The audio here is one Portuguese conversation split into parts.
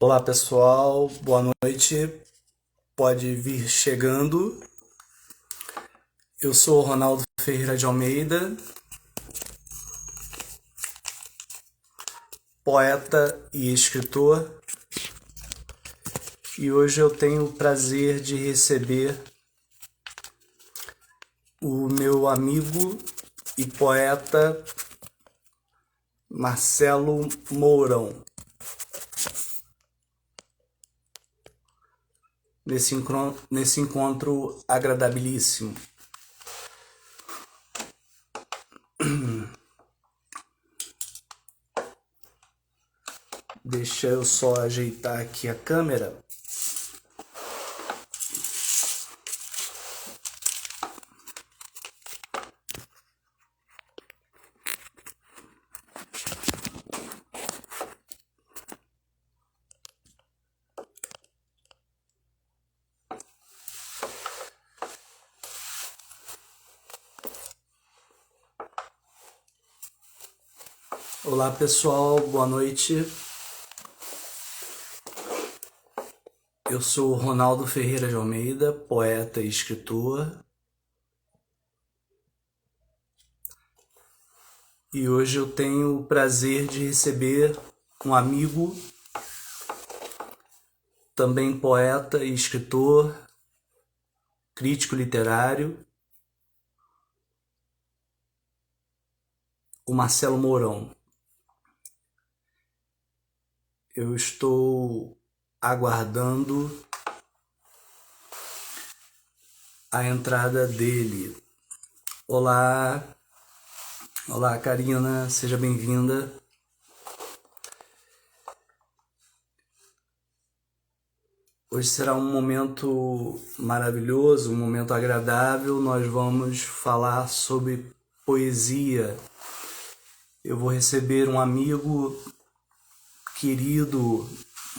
Olá pessoal, boa noite. Pode vir chegando. Eu sou o Ronaldo Ferreira de Almeida, poeta e escritor, e hoje eu tenho o prazer de receber o meu amigo e poeta Marcelo Mourão. Nesse encontro agradabilíssimo. Deixa eu só ajeitar aqui a câmera. Olá pessoal, boa noite. Eu sou o Ronaldo Ferreira de Almeida, poeta e escritor. E hoje eu tenho o prazer de receber um amigo, também poeta e escritor, crítico literário, o Marcelo Mourão. Eu estou aguardando a entrada dele. Olá, olá Karina, seja bem-vinda. Hoje será um momento maravilhoso, um momento agradável. Nós vamos falar sobre poesia. Eu vou receber um amigo querido,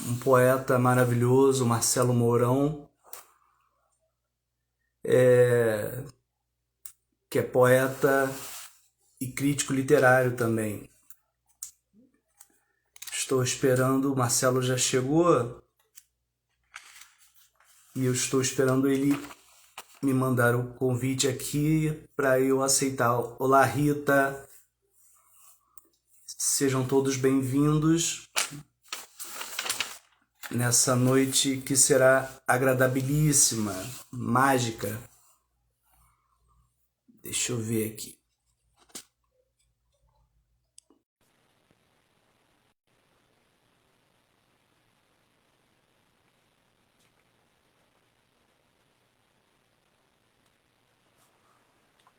um poeta maravilhoso, Marcelo Mourão, que é poeta e crítico literário também. Estou esperando, o Marcelo já chegou e eu estou esperando ele me mandar o convite aqui para eu aceitar. Olá, Rita, sejam todos bem-vindos nessa noite que será agradabilíssima, mágica. Deixa eu ver aqui.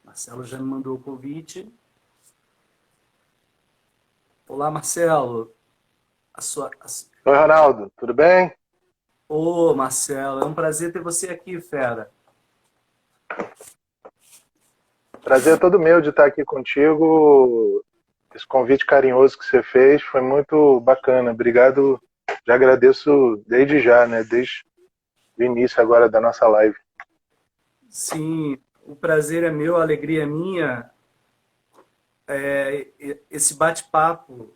Marcelo já me mandou o convite. Olá, Marcelo. A sua... Oi, Ronaldo, tudo bem? Ô, Marcelo, é um prazer ter você aqui, fera. Prazer é todo meu de estar aqui contigo. Esse convite carinhoso que você fez foi muito bacana. Obrigado, já agradeço desde já, né? Desde o início agora da nossa live. Sim, o prazer é meu, a alegria é minha. Esse bate-papo,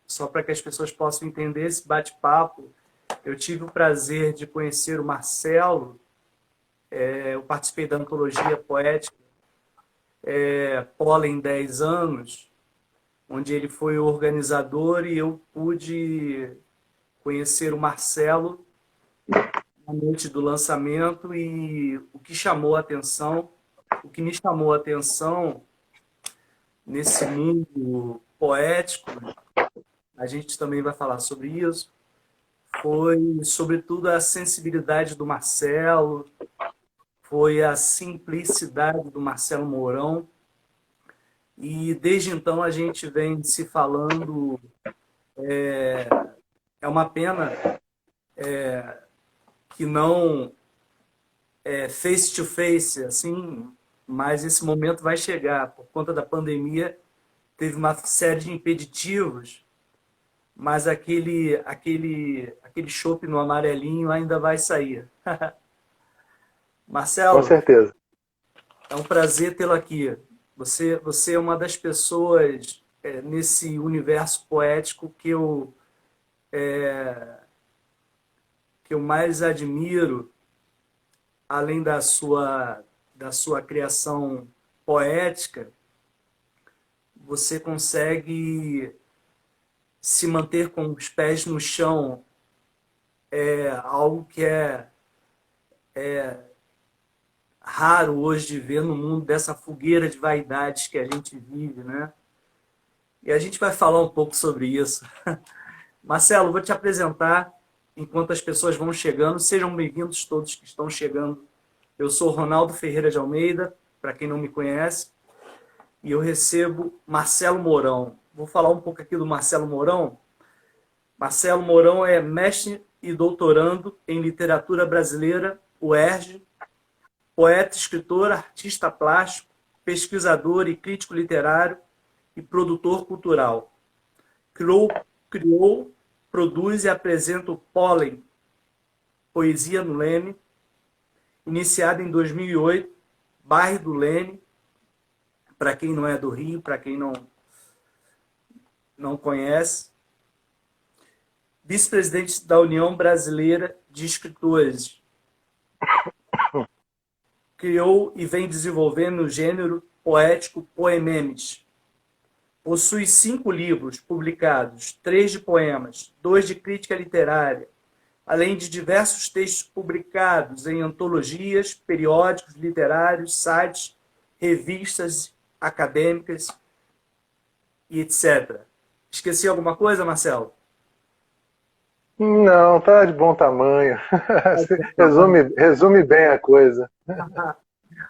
só para que as pessoas possam entender esse bate-papo, eu tive o prazer de conhecer o Marcelo. Eu participei da antologia poética Pólen 10 anos, onde ele foi o organizador e eu pude conhecer o Marcelo na noite do lançamento. E o que chamou a atenção, o que me chamou a atenção nesse mundo poético, a gente também vai falar sobre isso, foi sobretudo a sensibilidade do Marcelo, foi a simplicidade do Marcelo Mourão. E desde então a gente vem se falando. É uma pena que não face to face, assim, mas esse momento vai chegar. Por conta da pandemia, teve uma série de impeditivos, mas aquele chopp no amarelinho ainda vai sair. Com Marcelo, certeza. é um prazer tê-lo aqui. Você é uma das pessoas nesse universo poético que eu que eu mais admiro, além da sua criação poética, você consegue se manter com os pés no chão, algo que é raro hoje de ver no mundo, dessa fogueira de vaidades que a gente vive, né? E a gente vai falar um pouco sobre isso. Marcelo, vou te apresentar enquanto as pessoas vão chegando. Sejam bem-vindos todos que estão chegando. Eu sou Ronaldo Ferreira de Almeida, para quem não me conhece, e eu recebo Marcelo Mourão. Vou falar um pouco aqui do Marcelo Mourão. Marcelo Mourão é mestre e doutorando em literatura brasileira, UERJ, poeta, escritor, artista plástico, pesquisador e crítico literário e produtor cultural. Criou, produz e apresenta o Pólen, Poesia no Leme, iniciada em 2008, bairro do Leme, para quem não é do Rio, para quem não conhece. Vice-presidente da União Brasileira de Escritores. Criou e vem desenvolvendo o gênero poético poememes. Possui 5 livros publicados, 3 de poemas, 2 de crítica literária, além de diversos textos publicados em antologias, periódicos literários, sites, revistas acadêmicas e etc. Esqueci alguma coisa, Marcelo? Não, tá de bom tamanho. Resume bem a coisa.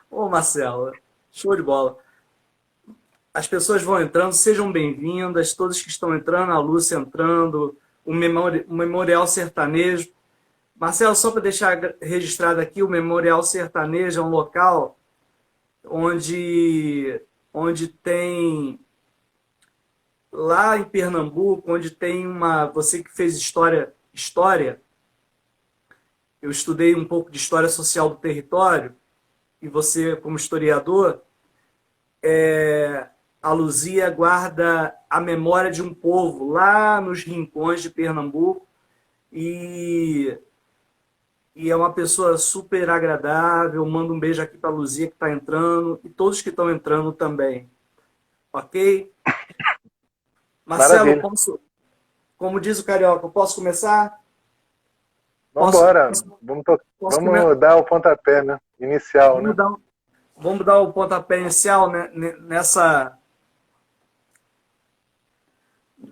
Ô, Marcelo, show de bola. As pessoas vão entrando, sejam bem-vindas, todos que estão entrando, a Lúcia entrando, o Memorial Sertanejo. Marcelo, só para deixar registrado aqui, o Memorial Sertanejo é um local onde tem, lá em Pernambuco, onde tem você que fez história, eu estudei um pouco de história social do território, e você, como historiador, a Luzia guarda a memória de um povo lá nos rincões de Pernambuco e é uma pessoa super agradável. Mando um beijo aqui para a Luzia que está entrando e todos que estão entrando também. Ok? Marcelo, como diz o Carioca, eu posso começar? Vamos embora. Vamos dar o pontapé, né? Inicial, né? Vamos dar o pontapé inicial, né?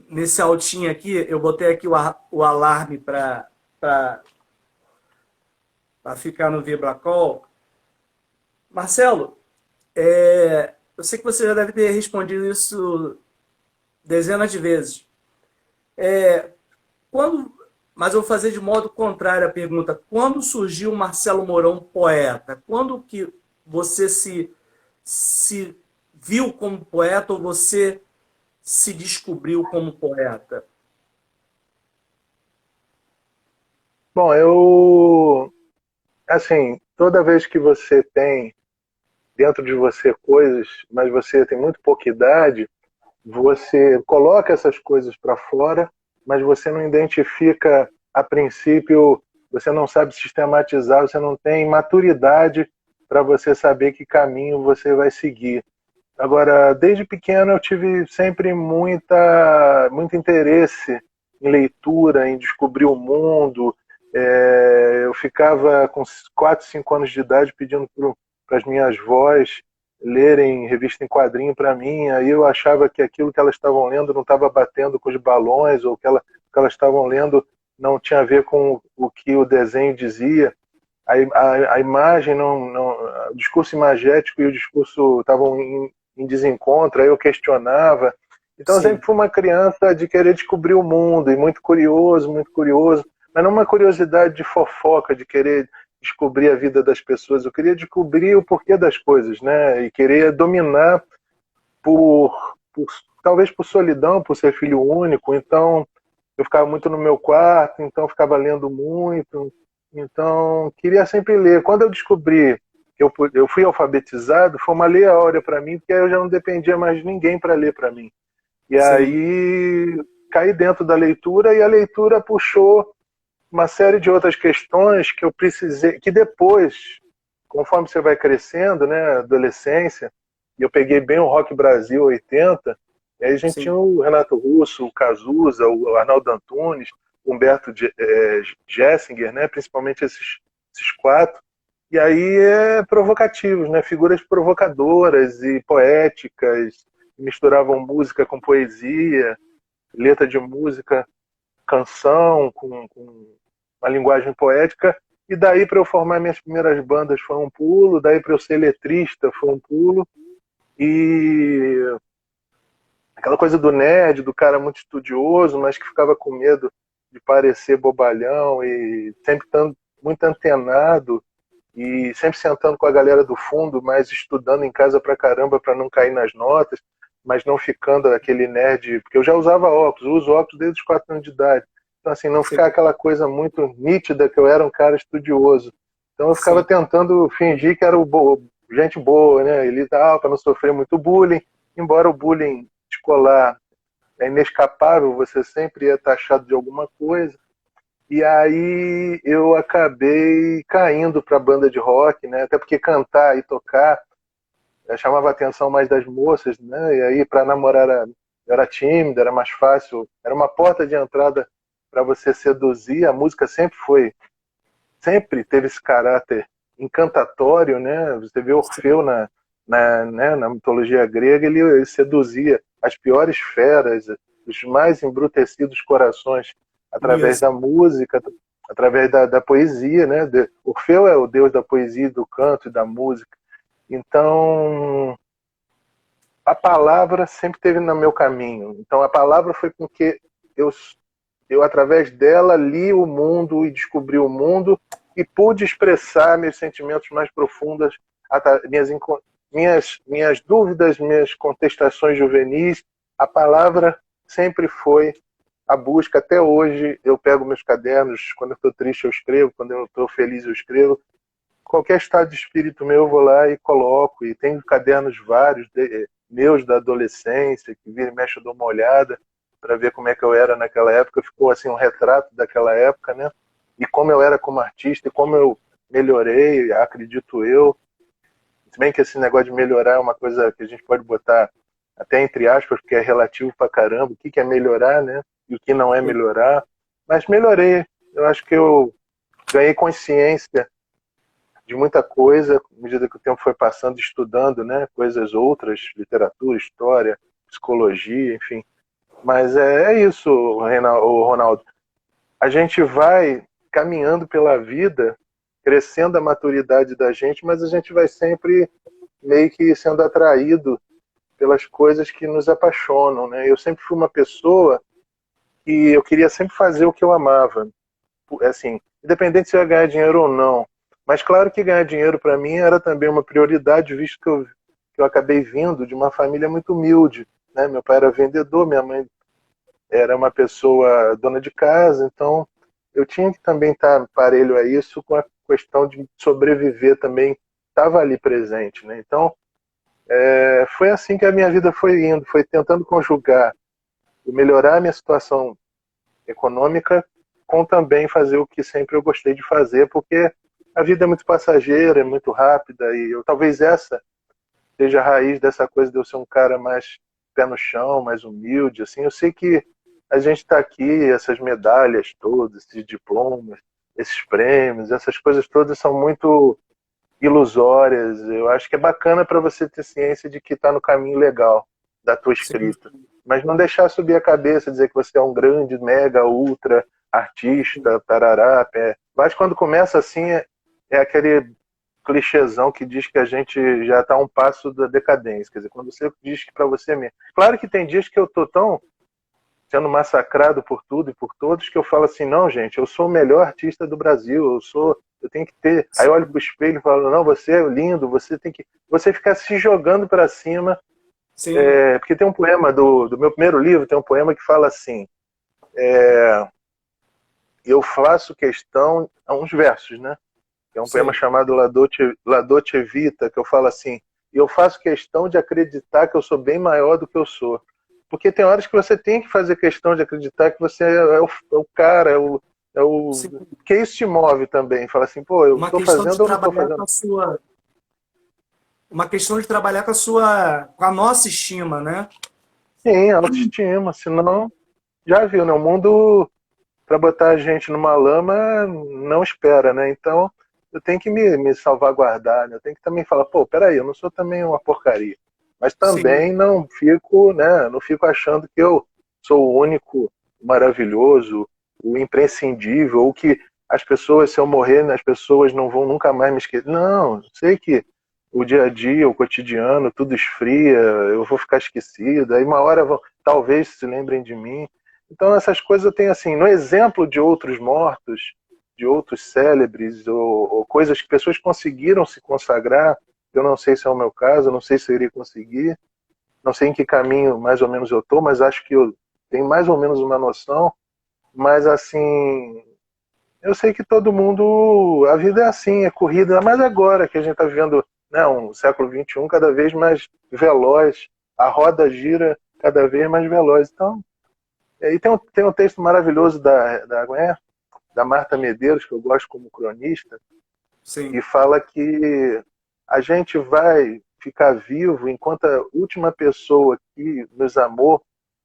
Nesse altinho aqui. Eu botei aqui o alarme para ficar no Vibracol. Marcelo, eu sei que você já deve ter respondido isso dezenas de vezes. Mas eu vou fazer de modo contrário a pergunta. Quando surgiu o Marcelo Mourão poeta? Quando que você se viu como poeta ou você se descobriu como poeta? Bom, assim, toda vez que você tem dentro de você coisas, mas você tem muito pouca idade, você coloca essas coisas para fora, mas você não identifica a princípio, você não sabe sistematizar, você não tem maturidade para você saber que caminho você vai seguir. Agora, desde pequeno eu tive sempre muito interesse em leitura, em descobrir o mundo. Eu ficava com 4, 5 anos de idade pedindo para as minhas avós lerem revista em quadrinho para mim, aí eu achava que aquilo que elas estavam lendo não estava batendo com os balões, ou que elas estavam lendo não tinha a ver com o que o desenho dizia. A imagem, o discurso imagético e o discurso estavam em desencontro, aí eu questionava. Então eu sempre fui uma criança de querer descobrir o mundo, e muito curioso, mas não uma curiosidade de fofoca, de querer descobrir a vida das pessoas. Eu queria descobrir o porquê das coisas, né? E queria dominar talvez por solidão, por ser filho único. Então eu ficava muito no meu quarto, então eu ficava lendo muito. Então queria sempre ler. Quando eu descobri que eu fui alfabetizado, foi uma lei áurea para mim, porque aí eu já não dependia mais de ninguém para ler para mim. E aí caí dentro da leitura, e a leitura puxou uma série de outras questões que eu precisei, que depois, conforme você vai crescendo, né, adolescência, e eu peguei bem o Rock Brasil 80, e aí a gente tinha Sim, o Renato Russo, o Cazuza, o Arnaldo Antunes, o Humberto Gessinger, né, principalmente esses quatro, e aí provocativos, né, figuras provocadoras e poéticas, misturavam música com poesia, letra de música, canção, com uma linguagem poética. E daí para eu formar minhas primeiras bandas foi um pulo, daí para eu ser letrista foi um pulo. E aquela coisa do nerd, do cara muito estudioso, mas que ficava com medo de parecer bobalhão e sempre estando muito antenado e sempre sentando com a galera do fundo, mas estudando em casa pra caramba para não cair nas notas, mas não ficando aquele nerd, porque eu já usava óculos, uso óculos desde os 4 anos de idade. Então, assim, não ficar sim, aquela coisa muito nítida que eu era um cara estudioso. Então eu ficava sim, tentando fingir que era gente boa, né? Ele dava para não sofrer muito bullying, embora o bullying escolar é inescapável, você sempre ia taxado de alguma coisa. E aí eu acabei caindo para a banda de rock, né? Até porque cantar e tocar chamava a atenção mais das moças, né? E aí para namorar era tímido, era mais fácil, era uma porta de entrada para você seduzir. A música sempre teve esse caráter encantatório, né? Você vê Orfeu sim. né, na mitologia grega, ele seduzia as piores feras, os mais embrutecidos corações através Isso. da música, através da poesia, né? Orfeu é o deus da poesia, do canto e da música. Então, a palavra sempre esteve no meu caminho. Então, a palavra foi com que eu, eu através dela, li o mundo e descobri o mundo e pude expressar meus sentimentos mais profundos, minhas dúvidas, minhas contestações juvenis. A palavra sempre foi a busca. Até hoje, eu pego meus cadernos, quando eu estou triste eu escrevo, quando eu estou feliz eu escrevo. Qualquer estado de espírito meu, eu vou lá e coloco. E tenho cadernos vários, meus da adolescência, que vira e mexe eu dou uma olhada para ver como é que eu era naquela época. Ficou assim um retrato daquela época, né? E como eu era como artista, e como eu melhorei, acredito eu. Se bem que esse negócio de melhorar é uma coisa que a gente pode botar até entre aspas, porque é relativo pra caramba, o que é melhorar, né? E o que não é melhorar. Mas melhorei. Eu acho que eu ganhei consciência de muita coisa, à medida que o tempo foi passando, estudando, né, coisas outras, literatura, história, psicologia, enfim. Mas é isso, Ronaldo. A gente vai caminhando pela vida, crescendo a maturidade da gente, mas a gente vai sempre meio que sendo atraído pelas coisas que nos apaixonam, né? Eu sempre fui uma pessoa que eu queria sempre fazer o que eu amava, assim, independente se eu ia ganhar dinheiro ou não. Mas claro que ganhar dinheiro para mim era também uma prioridade, visto que eu acabei vindo de uma família muito humilde, né? Meu pai era vendedor, minha mãe era uma pessoa dona de casa, então eu tinha que também estar parelho a isso, com a questão de sobreviver também estava ali presente, né? Então foi assim que a minha vida foi indo, foi tentando conjugar e melhorar a minha situação econômica com também fazer o que sempre eu gostei de fazer, porque a vida é muito passageira, é muito rápida e talvez essa seja a raiz dessa coisa de eu ser um cara mais pé no chão, mais humilde, assim. Eu sei que a gente está aqui, essas medalhas todas, esses diplomas, esses prêmios, essas coisas todas são muito ilusórias. Eu acho que é bacana para você ter ciência de que está no caminho legal da tua Sim, escrita. Mas não deixar subir a cabeça, dizer que você é um grande, mega, ultra artista, tarará. Mas quando começa assim, é aquele clichêzão que diz que a gente já está a um passo da decadência. Quer dizer, quando você diz que para você mesmo. Claro que tem dias que eu tô tão sendo massacrado por tudo e por todos que eu falo assim, não, gente, eu sou o melhor artista do Brasil, eu tenho que ter. Aí eu olho pro espelho e falo, não, você é lindo, você tem que. Você ficar se jogando para cima. sim, Porque tem um poema do meu primeiro livro, tem um poema que fala assim: eu faço questão. Há uns versos, né? É um poema sim, chamado La Dolce Vita, que eu falo assim: eu faço questão de acreditar que eu sou bem maior do que eu sou. Porque tem horas que você tem que fazer questão de acreditar que você é o cara, o sim. que isso te move também? Fala assim, pô, eu Uma estou questão de fazendo ou não estou trabalhar com fazendo? a sua, uma questão de trabalhar com a nossa estima, né? Sim, autoestima, senão, já viu, né? O mundo, para botar a gente numa lama, não espera, né? Então, eu tenho que me salvaguardar, né? Eu tenho que também falar, pô, peraí, eu não sou também uma porcaria. Mas Sim, também não fico, né? Não fico achando que eu sou o único maravilhoso, o imprescindível, ou que as pessoas, se eu morrer, as pessoas não vão nunca mais me esquecer. Não, sei que o dia a dia, o cotidiano, tudo esfria, eu vou ficar esquecido, aí uma hora vão, talvez se lembrem de mim. Então essas coisas eu tenho assim, no exemplo de outros mortos, de outros célebres, ou coisas que pessoas conseguiram se consagrar, eu não sei se é o meu caso, eu não sei se eu iria conseguir, não sei em que caminho mais ou menos eu estou, mas acho que eu tenho mais ou menos uma noção, mas assim, eu sei que todo mundo, a vida é assim, é corrida, mas agora que a gente está vivendo, né, um século XXI cada vez mais veloz, a roda gira cada vez mais veloz. Então, e aí tem um texto maravilhoso da Marta Medeiros, que eu gosto como cronista, sim, e fala que a gente vai ficar vivo enquanto a última pessoa que nos amou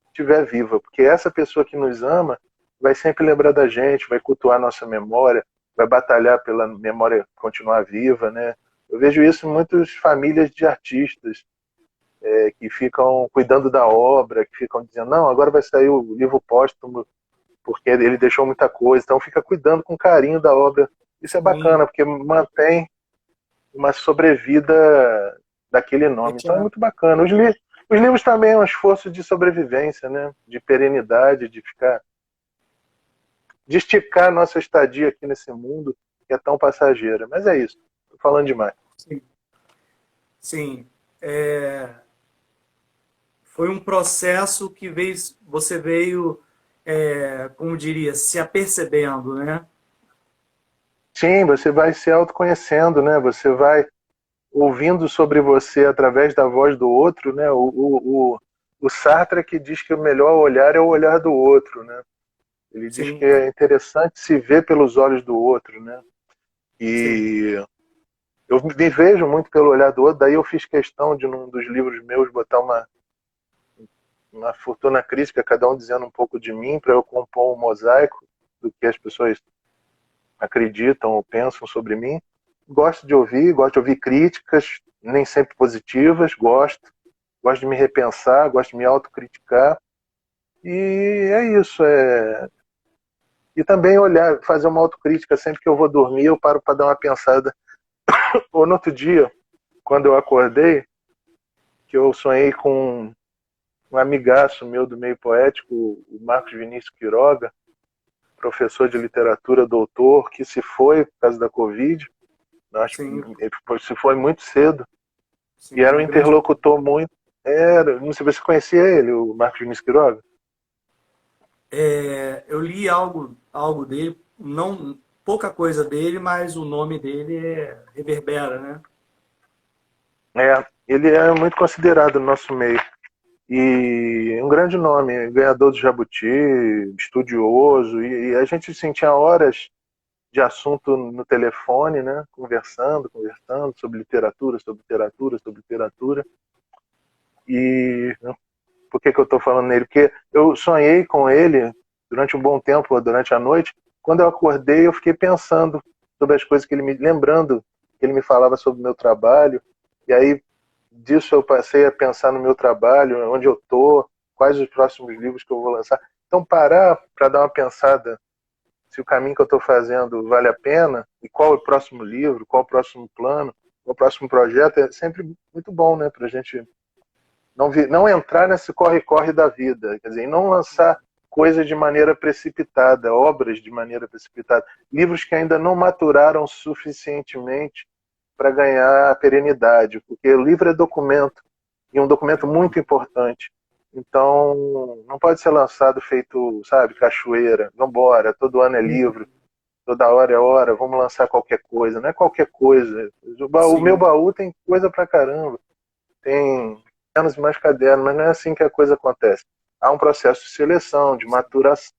estiver viva, porque essa pessoa que nos ama vai sempre lembrar da gente, vai cultuar nossa memória, vai batalhar pela memória continuar viva, né? Eu vejo isso em muitas famílias de artistas que ficam cuidando da obra, que ficam dizendo, não, agora vai sair o livro póstumo porque ele deixou muita coisa, então fica cuidando com carinho da obra. Isso é sim. bacana, porque mantém uma sobrevida daquele nome. Então é muito bacana. Os livros também é um esforço de sobrevivência, né? De perenidade, de esticar nossa estadia aqui nesse mundo que é tão passageira. Mas é isso. Estou falando demais. Sim, sim. É, foi um processo que você veio, como diria, se apercebendo, né? Sim, você vai se autoconhecendo, né? Você vai ouvindo sobre você através da voz do outro, né? O Sartre que diz que o melhor olhar é o olhar do outro, né? Ele diz que Sim, é interessante se ver pelos olhos do outro, né? sim, E eu me vejo muito pelo olhar do outro, daí eu fiz questão de, num dos livros meus, botar uma fortuna crítica, cada um dizendo um pouco de mim, para eu compor um mosaico do que as pessoas acreditam ou pensam sobre mim. Gosto de ouvir críticas, nem sempre positivas, gosto de me repensar, gosto de me autocriticar. E é isso. E também olhar, fazer uma autocrítica sempre que eu vou dormir, eu paro para dar uma pensada. Ou no outro dia, quando eu acordei, que eu sonhei com um amigaço meu do meio poético, o Marcos Vinícius Quiroga, professor de literatura, doutor, que se foi por causa da Covid. Acho que sim, ele se foi muito cedo. E sim, era um um grande. interlocutor muito. Não sei se você conhecia ele, o Marcos Vinícius Quiroga. Eu li algo dele, não pouca coisa dele, mas o nome dele reverbera, né? Ele é muito considerado no nosso meio. E um grande nome, ganhador do Jabuti, estudioso, e a gente sentia horas de assunto no telefone, né? Conversando sobre literatura, sobre literatura, sobre literatura. E por que eu estou falando nele? Porque eu sonhei com ele durante um bom tempo, durante a noite. Quando eu acordei, eu fiquei pensando sobre as coisas que ele me lembrando, que ele me falava sobre o meu trabalho. E aí disso eu passei a pensar no meu trabalho, onde eu estou, quais os próximos livros que eu vou lançar. Então parar para dar uma pensada se o caminho que eu estou fazendo vale a pena e qual é o próximo livro, qual é o próximo plano, qual é o próximo projeto é sempre muito bom, né, para a gente não entrar nesse corre-corre da vida, quer dizer, não lançar coisas de maneira precipitada, obras de maneira precipitada, livros que ainda não maturaram suficientemente para ganhar perenidade, porque o livro é documento, e um documento muito importante. Então, não pode ser lançado feito, sabe, cachoeira, vambora, todo ano é livro, toda hora é hora, vamos lançar qualquer coisa. Não é qualquer coisa. O meu Sim, baú tem coisa pra caramba. Tem menos e mais caderno, mas não é assim que a coisa acontece. Há um processo de seleção, de maturação,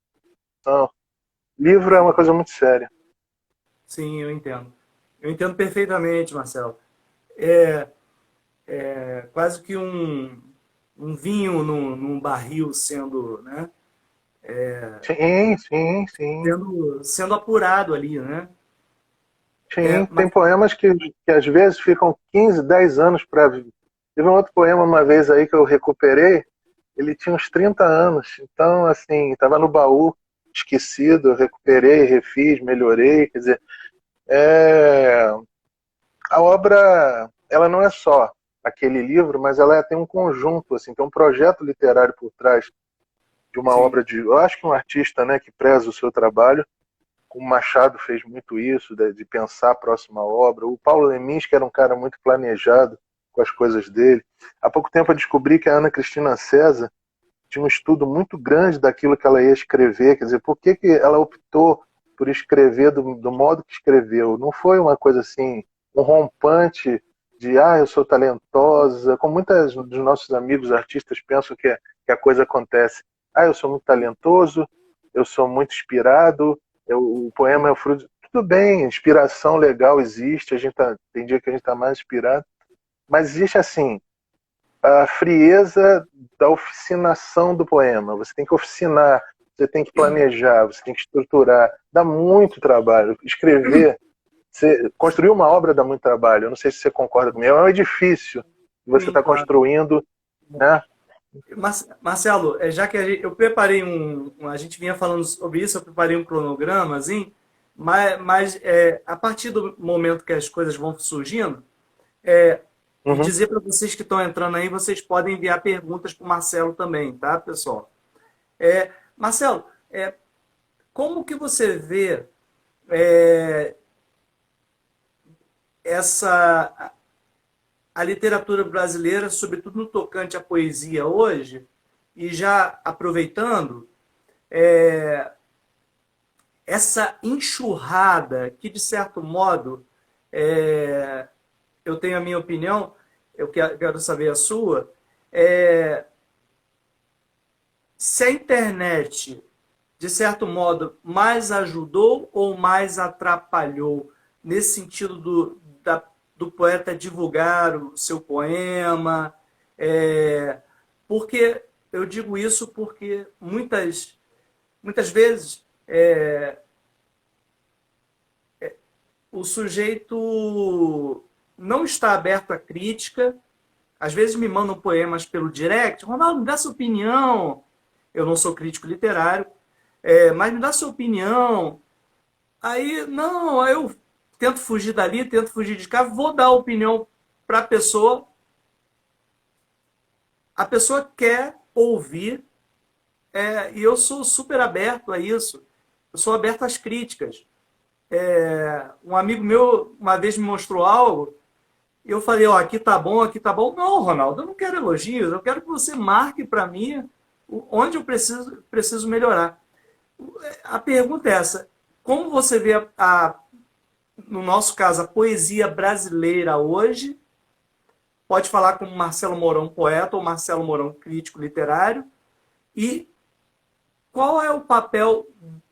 livro é uma coisa muito séria. Sim, eu entendo. Eu entendo perfeitamente, Marcelo. É, é quase que um vinho num barril sendo, né, Sim, sim, sim. sendo apurado ali, né? Sim, Mas, tem poemas que às vezes ficam 15, 10 anos para. Teve um outro poema uma vez aí que eu recuperei, ele tinha uns 30 anos, então, assim, estava no baú, esquecido, eu recuperei, refiz, melhorei, quer dizer, é... a obra, ela não é só aquele livro, mas ela tem um conjunto, assim, tem um projeto literário por trás de uma sim, obra de, eu acho que um artista, né, que preza o seu trabalho. O Machado fez muito isso, de pensar a próxima obra. O Paulo Leminski, que era um cara muito planejado com as coisas dele. Há pouco tempo eu descobri que a Ana Cristina César tinha um estudo muito grande daquilo que ela ia escrever. Quer dizer, por que, que ela optou por escrever do modo que escreveu? Não foi uma coisa assim, um rompante de, eu sou talentosa, como muitos dos nossos amigos artistas pensam que a coisa acontece. Eu sou muito talentoso, eu sou muito inspirado, o poema é o fruto. Tudo bem, inspiração legal existe, tem dia que a gente está mais inspirado, mas existe assim, a frieza da oficinação do poema. Você tem que oficinar, você tem que planejar, você tem que estruturar. Dá muito trabalho. Escrever, construir uma obra dá muito trabalho. Eu não sei se você concorda comigo. É um edifício que você sim, está claro. construindo, né? Marcelo, já que eu preparei a gente vinha falando sobre isso, eu preparei um cronogramazinho, mas a partir do momento que as coisas vão surgindo, e Uhum. dizer para vocês que estão entrando aí, vocês podem enviar perguntas para o Marcelo também, tá, pessoal? Marcelo, como que você vê é, essa a literatura brasileira, sobretudo no tocante à poesia hoje, e já aproveitando, essa enxurrada que, de certo modo, eu tenho a minha opinião, eu quero saber a sua, é, se a internet, de certo modo, mais ajudou ou mais atrapalhou nesse sentido do poeta divulgar o seu poema, porque eu digo isso porque muitas vezes o sujeito não está aberto à crítica. Às vezes me mandam poemas pelo direct. Ronaldo, me dá sua opinião. Eu não sou crítico literário, mas me dá sua opinião. Aí, não, aí eu tento fugir dali, tento fugir de cá, vou dar a opinião para a pessoa. A pessoa quer ouvir, e eu sou super aberto a isso. Eu sou aberto às críticas. Um amigo meu uma vez me mostrou algo. Eu falei, aqui tá bom, aqui tá bom. Não, Ronaldo, eu não quero elogios, eu quero que você marque para mim onde eu preciso melhorar. A pergunta é essa: como você vê no nosso caso, a poesia brasileira hoje? Pode falar como Marcelo Mourão, poeta, ou Marcelo Mourão, crítico literário. E qual é o papel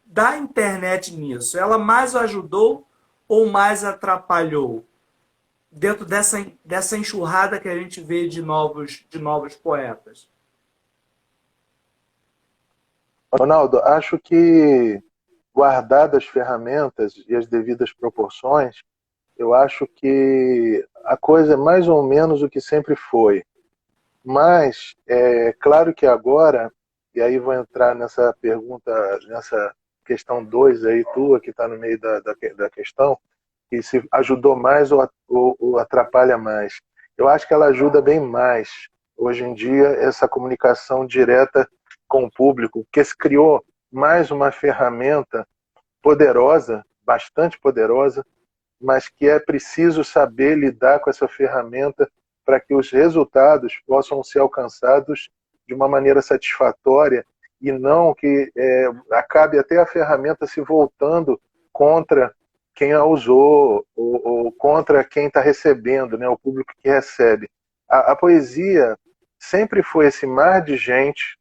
da internet nisso? Ela mais ajudou ou mais atrapalhou? Dentro dessa enxurrada que a gente vê de novos poetas. Ronaldo, acho que, guardadas as ferramentas e as devidas proporções, eu acho que a coisa é mais ou menos o que sempre foi. Mas, é claro que agora, e aí vou entrar nessa pergunta, nessa questão 2 aí, tua, que está no meio da questão, que se ajudou mais ou atrapalha mais. Eu acho que ela ajuda bem mais, hoje em dia, essa comunicação direta com o público, que se criou mais uma ferramenta poderosa, bastante poderosa, mas que é preciso saber lidar com essa ferramenta para que os resultados possam ser alcançados de uma maneira satisfatória e não que acabe até a ferramenta se voltando contra quem a usou ou contra quem está recebendo, né, o público que recebe. A poesia sempre foi esse mar de gente,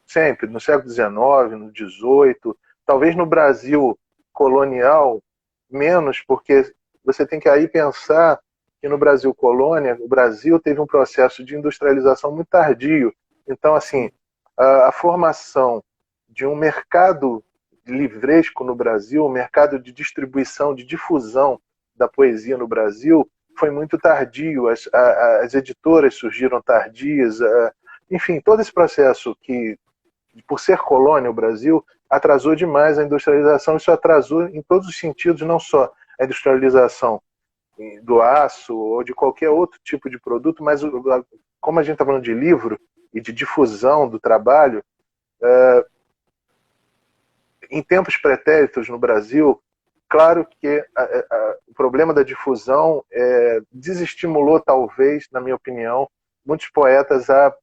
sempre, no século XIX, no XVIII, Talvez no Brasil colonial, menos, porque você tem que aí pensar que no Brasil colônia, o Brasil teve um processo de industrialização muito tardio. Então, assim, a formação de um mercado livresco no Brasil, um mercado de distribuição, de difusão da poesia no Brasil, foi muito tardio. As editoras surgiram tardias. Enfim, todo esse processo que, por ser colônia, o Brasil atrasou demais a industrialização. Isso atrasou em todos os sentidos, não só a industrialização do aço ou de qualquer outro tipo de produto, mas como a gente está falando de livro e de difusão do trabalho, em tempos pretéritos no Brasil, claro que o problema da difusão desestimulou, talvez, na minha opinião, muitos poetas a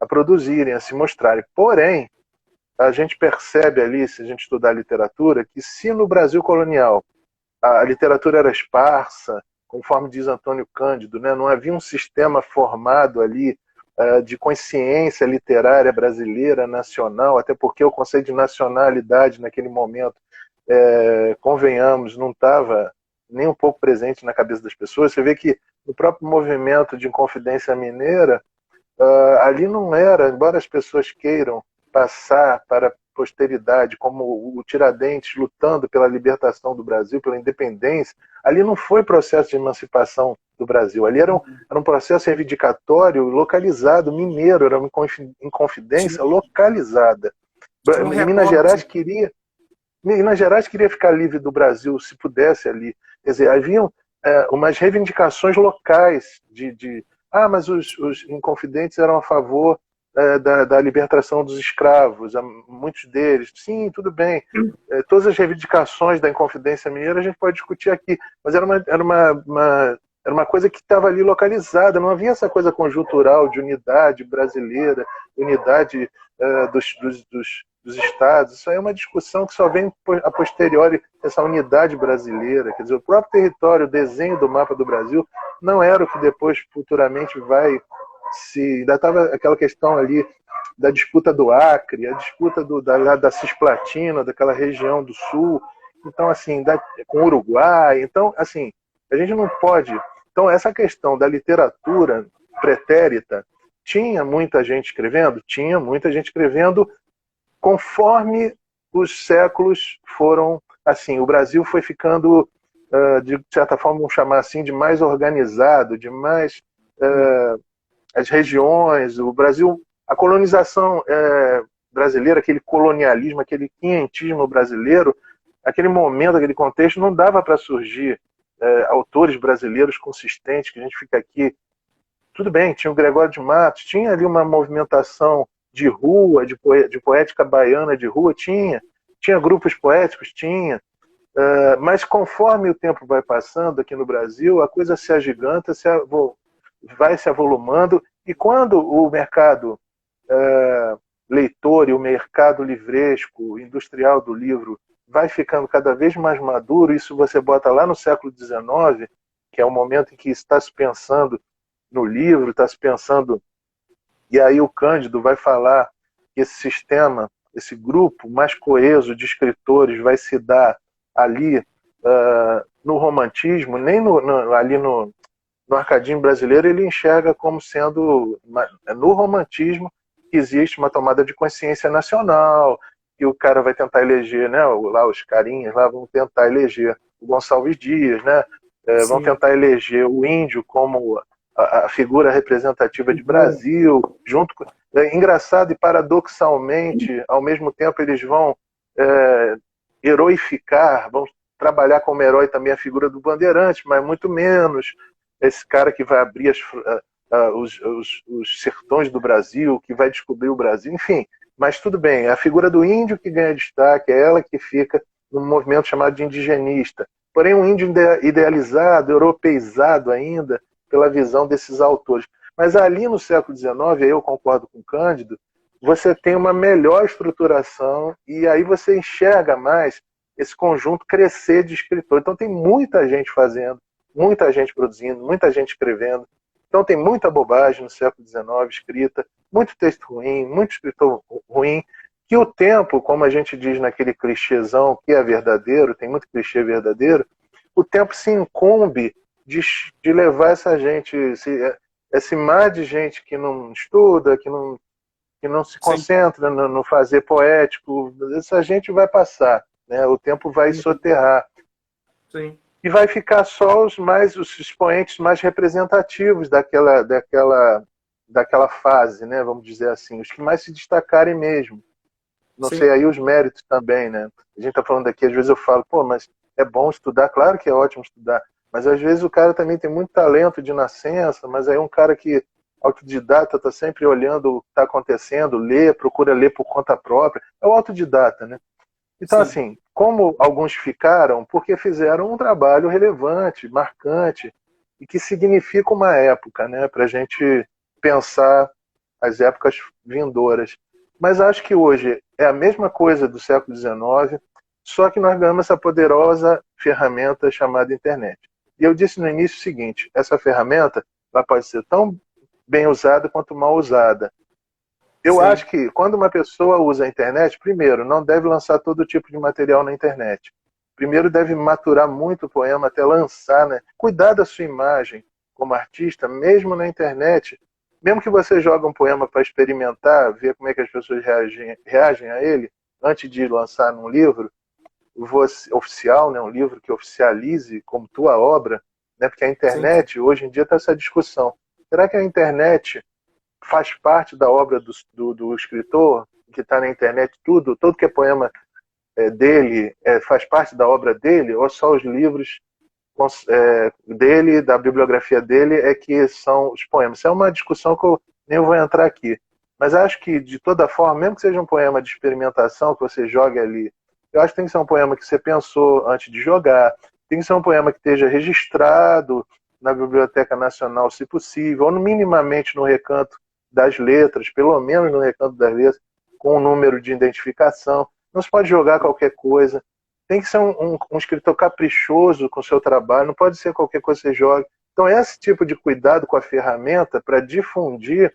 produzirem, a se mostrarem. Porém, a gente percebe ali, se a gente estudar a literatura, que se no Brasil colonial a literatura era esparsa, conforme diz Antônio Cândido, né, não havia um sistema formado ali de consciência literária brasileira, nacional, até porque o conceito de nacionalidade naquele momento, convenhamos, não estava nem um pouco presente na cabeça das pessoas. Você vê que no próprio movimento de Inconfidência Mineira, ali não era, embora as pessoas queiram passar para a posteridade como o Tiradentes lutando pela libertação do Brasil, pela independência, ali não foi processo de emancipação do Brasil, ali era um processo reivindicatório localizado, mineiro, era uma inconfidência localizada. Minas Gerais queria ficar livre do Brasil, se pudesse ali. Quer dizer, haviam umas reivindicações locais mas os inconfidentes eram a favor da libertação dos escravos, muitos deles. Sim, tudo bem. Todas as reivindicações da Inconfidência Mineira a gente pode discutir aqui, mas era uma coisa que estava ali localizada, não havia essa coisa conjuntural de unidade brasileira, unidade dos estados. Isso aí é uma discussão que só vem a posteriori, essa unidade brasileira. Quer dizer, o próprio território, o desenho do mapa do Brasil, não era o que depois, futuramente, vai ainda estava aquela questão ali da disputa do Acre, a disputa da Cisplatina, daquela região do sul, então, assim, com o Uruguai. Então, assim, a gente não pode... Então, essa questão da literatura pretérita, tinha muita gente escrevendo? Tinha muita gente escrevendo conforme os séculos foram... Assim, o Brasil foi ficando, de certa forma, vamos chamar assim, de mais organizado, de mais... as regiões, o Brasil, a colonização brasileira, aquele colonialismo, aquele quinhentismo brasileiro, aquele momento, aquele contexto, não dava para surgir autores brasileiros consistentes, que a gente fica aqui. Tudo bem, tinha o Gregório de Matos, tinha ali uma movimentação de rua, de poética baiana de rua, tinha grupos poéticos, tinha, mas conforme o tempo vai passando aqui no Brasil, a coisa se agiganta, vai se avolumando, e quando o mercado leitor e o mercado livresco, industrial do livro, vai ficando cada vez mais maduro, isso você bota lá no século XIX, que é o momento em que está se pensando no livro, está se pensando, e aí o Cândido vai falar que esse sistema, esse grupo mais coeso de escritores vai se dar ali no romantismo, nem ali no arcadismo brasileiro, ele enxerga como sendo, no romantismo, que existe uma tomada de consciência nacional, que o cara vai tentar eleger, né, lá os carinhas lá vão tentar eleger o Gonçalves Dias, né, vão tentar eleger o índio como a figura representativa de Brasil, junto com... engraçado e paradoxalmente, ao mesmo tempo eles vão heroificar, vão trabalhar como herói também a figura do Bandeirante, mas muito menos esse cara que vai abrir os sertões do Brasil, que vai descobrir o Brasil, enfim. Mas tudo bem, a figura do índio que ganha destaque, é ela que fica num movimento chamado de indigenista. Porém, um índio idealizado, europeizado ainda, pela visão desses autores. Mas ali no século XIX, aí eu concordo com o Cândido, você tem uma melhor estruturação e aí você enxerga mais esse conjunto crescer de escritores. Então tem muita gente fazendo, muita gente produzindo, muita gente escrevendo. Então tem muita bobagem no século XIX escrita, muito texto ruim, muito escritor ruim, que o tempo, como a gente diz naquele clichêzão que é verdadeiro, tem muito clichê verdadeiro, o tempo se incumbe de levar essa gente, esse mar de gente que não estuda, que não se Sim, concentra no fazer poético, essa gente vai passar, né? O tempo vai soterrar. sim, E vai ficar só os expoentes mais representativos daquela fase, né? Vamos dizer assim, os que mais se destacarem mesmo. Não sim, sei aí os méritos também, né? A gente está falando aqui, às vezes eu falo, pô, mas é bom estudar, claro que é ótimo estudar, mas às vezes o cara também tem muito talento de nascença, mas aí um cara que autodidata está sempre olhando o que está acontecendo, lê, procura ler por conta própria, é o autodidata, né? Então, sim, assim, como alguns ficaram, porque fizeram um trabalho relevante, marcante, e que significa uma época, né, para a gente pensar as épocas vindouras. Mas acho que hoje é a mesma coisa do século XIX, só que nós ganhamos essa poderosa ferramenta chamada internet. E eu disse no início o seguinte, essa ferramenta ela pode ser tão bem usada quanto mal usada. Eu sim, acho que quando uma pessoa usa a internet, primeiro, não deve lançar todo tipo de material na internet. Primeiro, deve maturar muito o poema até lançar, né? Cuidar da sua imagem como artista, mesmo na internet. Mesmo que você jogue um poema para experimentar, ver como é que as pessoas reagem a ele, antes de lançar num livro oficial, né? Um livro que oficialize como tua obra, né? Porque a sim, internet, hoje em dia, está essa discussão. Será que a internet faz parte da obra do escritor, que está na internet, todo que é poema dele faz parte da obra dele, ou só os livros dele, da bibliografia dele, é que são os poemas? Isso é uma discussão que eu nem vou entrar aqui. Mas acho que, de toda forma, mesmo que seja um poema de experimentação, que você jogue ali, eu acho que tem que ser um poema que você pensou antes de jogar, tem que ser um poema que esteja registrado na Biblioteca Nacional, se possível, ou minimamente no recanto das letras, pelo menos no recanto das letras, com um número de identificação. Não se pode jogar qualquer coisa. Tem que ser um escritor caprichoso com o seu trabalho, não pode ser qualquer coisa que você jogue. Então, esse tipo de cuidado com a ferramenta para difundir,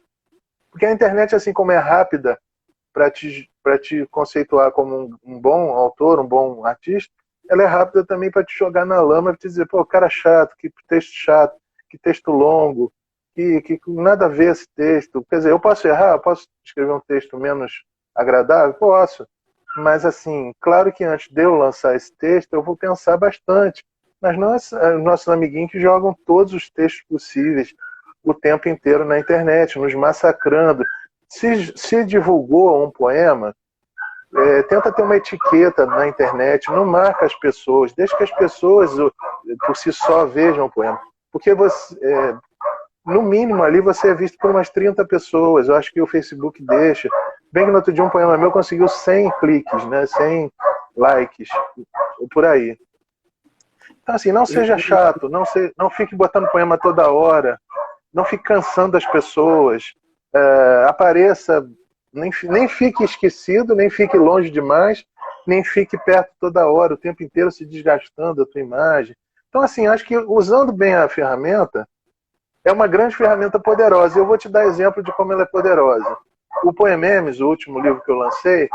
porque a internet, assim como é rápida para te conceituar como um bom autor, um bom artista, ela é rápida também para te jogar na lama e te dizer, pô, cara chato, que texto longo, que nada a ver esse texto. Quer dizer, eu posso errar, eu posso escrever um texto menos agradável? Posso. Mas, assim, claro que antes de eu lançar esse texto, eu vou pensar bastante. Mas nossos amiguinhos que jogam todos os textos possíveis o tempo inteiro na internet, nos massacrando. Se divulgou um poema, tenta ter uma etiqueta na internet, não marca as pessoas, deixa que as pessoas por si só vejam o poema. Porque você, no mínimo ali você é visto por umas 30 pessoas, eu acho que o Facebook deixa. Bem que no outro dia um poema meu conseguiu 100 cliques, né, 100 likes, por aí. Então assim, não seja chato, não fique botando poema toda hora, não fique cansando as pessoas, apareça, nem fique esquecido, nem fique longe demais, nem fique perto toda hora, o tempo inteiro se desgastando a tua imagem. Então assim, acho que usando bem a ferramenta, é uma grande ferramenta poderosa. E eu vou te dar exemplo de como ela é poderosa. O Poememes, o último livro que eu lancei,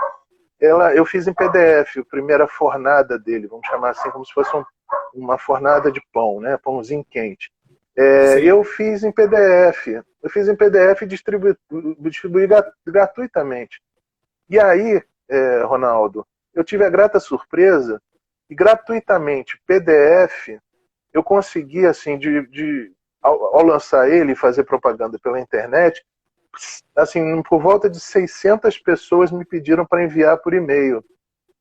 eu fiz em PDF, a primeira fornada dele, vamos chamar assim, como se fosse uma fornada de pão, né? Pãozinho quente. sim, Eu fiz em PDF. Eu fiz em PDF e distribuí gratuitamente. E aí, Ronaldo, eu tive a grata surpresa e gratuitamente, PDF, eu consegui, assim, ao lançar ele e fazer propaganda pela internet, assim, por volta de 600 pessoas me pediram para enviar por e-mail.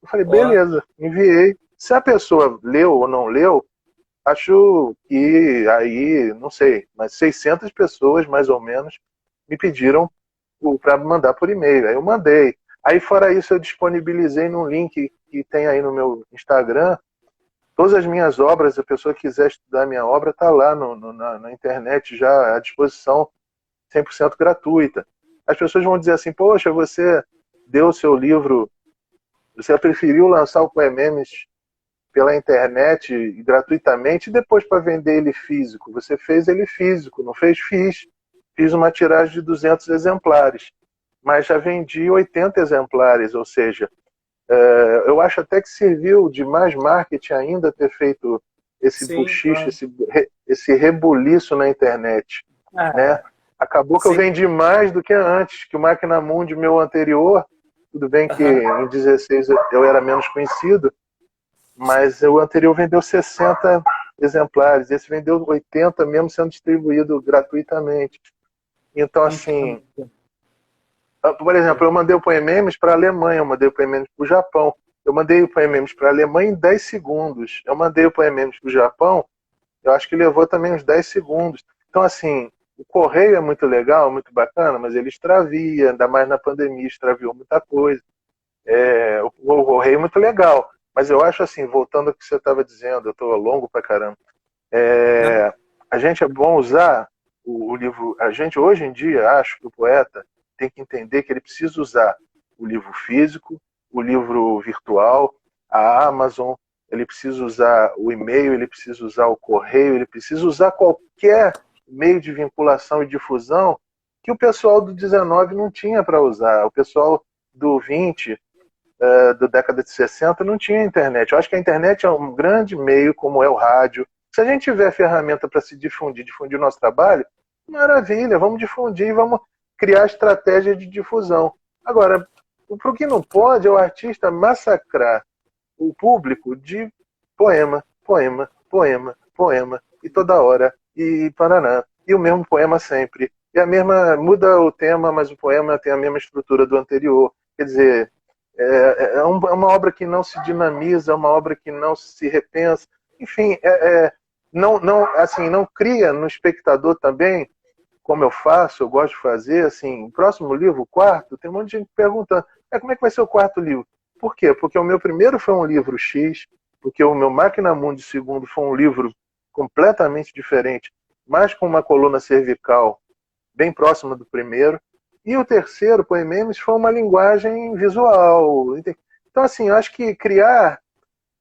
Eu falei, ó, beleza, enviei. Se a pessoa leu ou não leu, acho que aí, não sei, mas 600 pessoas, mais ou menos, me pediram para mandar por e-mail. Aí eu mandei. Aí, fora isso, eu disponibilizei num link que tem aí no meu Instagram. Todas as minhas obras, se a pessoa quiser estudar minha obra, está lá na internet já à disposição, 100% gratuita. As pessoas vão dizer assim, poxa, você deu o seu livro, você preferiu lançar o Poememes pela internet gratuitamente e depois para vender ele físico. Você fez ele físico, não fez? Fiz. Fiz uma tiragem de 200 exemplares. mas já vendi 80 exemplares, ou seja, eu acho até que serviu de mais marketing ainda ter feito esse Sim, buchicho, claro. esse rebuliço na internet, né? É, Acabou que eu sim. vendi mais do que antes, que o Máquina Mundi meu anterior, tudo bem que Aham. em 16 eu era menos conhecido, mas o anterior vendeu 60 exemplares, esse vendeu 80 mesmo sendo distribuído gratuitamente. Então, assim, Entendo. por exemplo, eu mandei o Poememes para a Alemanha, eu mandei o Poememes para o Japão, eu mandei o Poememes para a Alemanha em 10 segundos. Eu mandei o Poememes para o Japão, eu acho que levou também uns 10 segundos. Então, assim, o correio é muito legal, muito bacana, mas ele extravia, ainda mais na pandemia, extraviou muita coisa. O correio é muito legal, mas eu acho assim, voltando ao que você estava dizendo, eu estou longo pra caramba, Não. a gente é bom usar o livro, a gente hoje em dia, acho que o poeta tem que entender que ele precisa usar o livro físico, o livro virtual, a Amazon, ele precisa usar o e-mail, ele precisa usar o correio, ele precisa usar qualquer meio de vinculação e difusão que o pessoal do 19 não tinha para usar. O pessoal do 20, da década de 60 não tinha internet. Eu acho que a internet é um grande meio, como é o rádio. Se a gente tiver ferramenta para se difundir, difundir o nosso trabalho, maravilha, vamos difundir, vamos criar estratégia de difusão. Agora, o que não pode é o artista massacrar o público de poema, poema, poema, poema, e toda hora, e paraná. E o mesmo poema sempre. E a mesma, muda o tema, mas o poema tem a mesma estrutura do anterior. Quer dizer, é uma obra que não se dinamiza, é uma obra que não se repensa. Enfim, não cria no espectador também, como eu faço, eu gosto de fazer, assim, o próximo livro, o quarto, tem um monte de gente perguntando, como é que vai ser o quarto livro? Por quê? Porque o meu primeiro foi um livro X, porque o meu Máquina Mundi segundo foi um livro completamente diferente, mas com uma coluna cervical bem próxima do primeiro, e o terceiro, Poememes, foi uma linguagem visual. Então, assim, eu acho que criar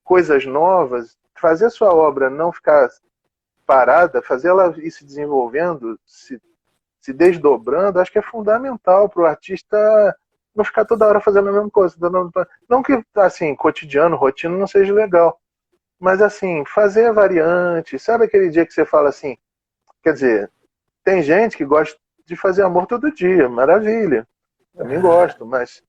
coisas novas, fazer a sua obra não ficar parada, fazer ela ir se desenvolvendo, se desdobrando, acho que é fundamental para o artista não ficar toda hora fazendo a mesma coisa. Não que, assim, cotidiano, rotina não seja legal, mas, assim, fazer a variante. Sabe aquele dia que você fala assim, quer dizer, tem gente que gosta de fazer amor todo dia, maravilha, também gosto, mas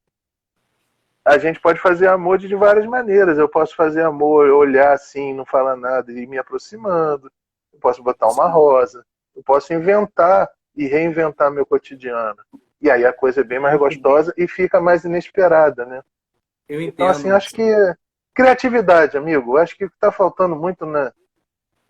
a gente pode fazer amor de várias maneiras. Eu posso fazer amor, olhar assim, não falar nada e ir me aproximando. Eu posso botar uma Sim, rosa. Eu posso inventar e reinventar meu cotidiano. E aí a coisa é bem mais gostosa e fica mais inesperada, né? eu Então, assim, entendo. acho que criatividade, amigo. Acho que o que está faltando muito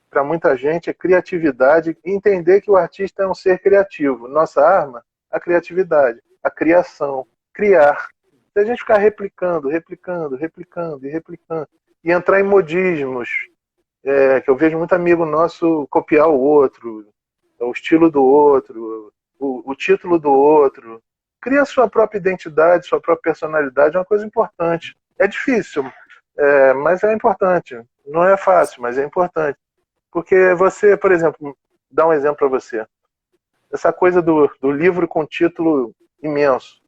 para muita gente é criatividade e entender que o artista é um ser criativo. Nossa arma, a criatividade, a criação, criar. Se a gente ficar replicando, replicando, replicando e replicando, e entrar em modismos, que eu vejo muito amigo nosso copiar o outro, o estilo do outro, o título do outro. Cria sua própria identidade, sua própria personalidade, é uma coisa importante. É difícil, mas é importante. Não é fácil, mas é importante. Porque você, por exemplo, dá um exemplo para você. Essa coisa do livro com título imenso.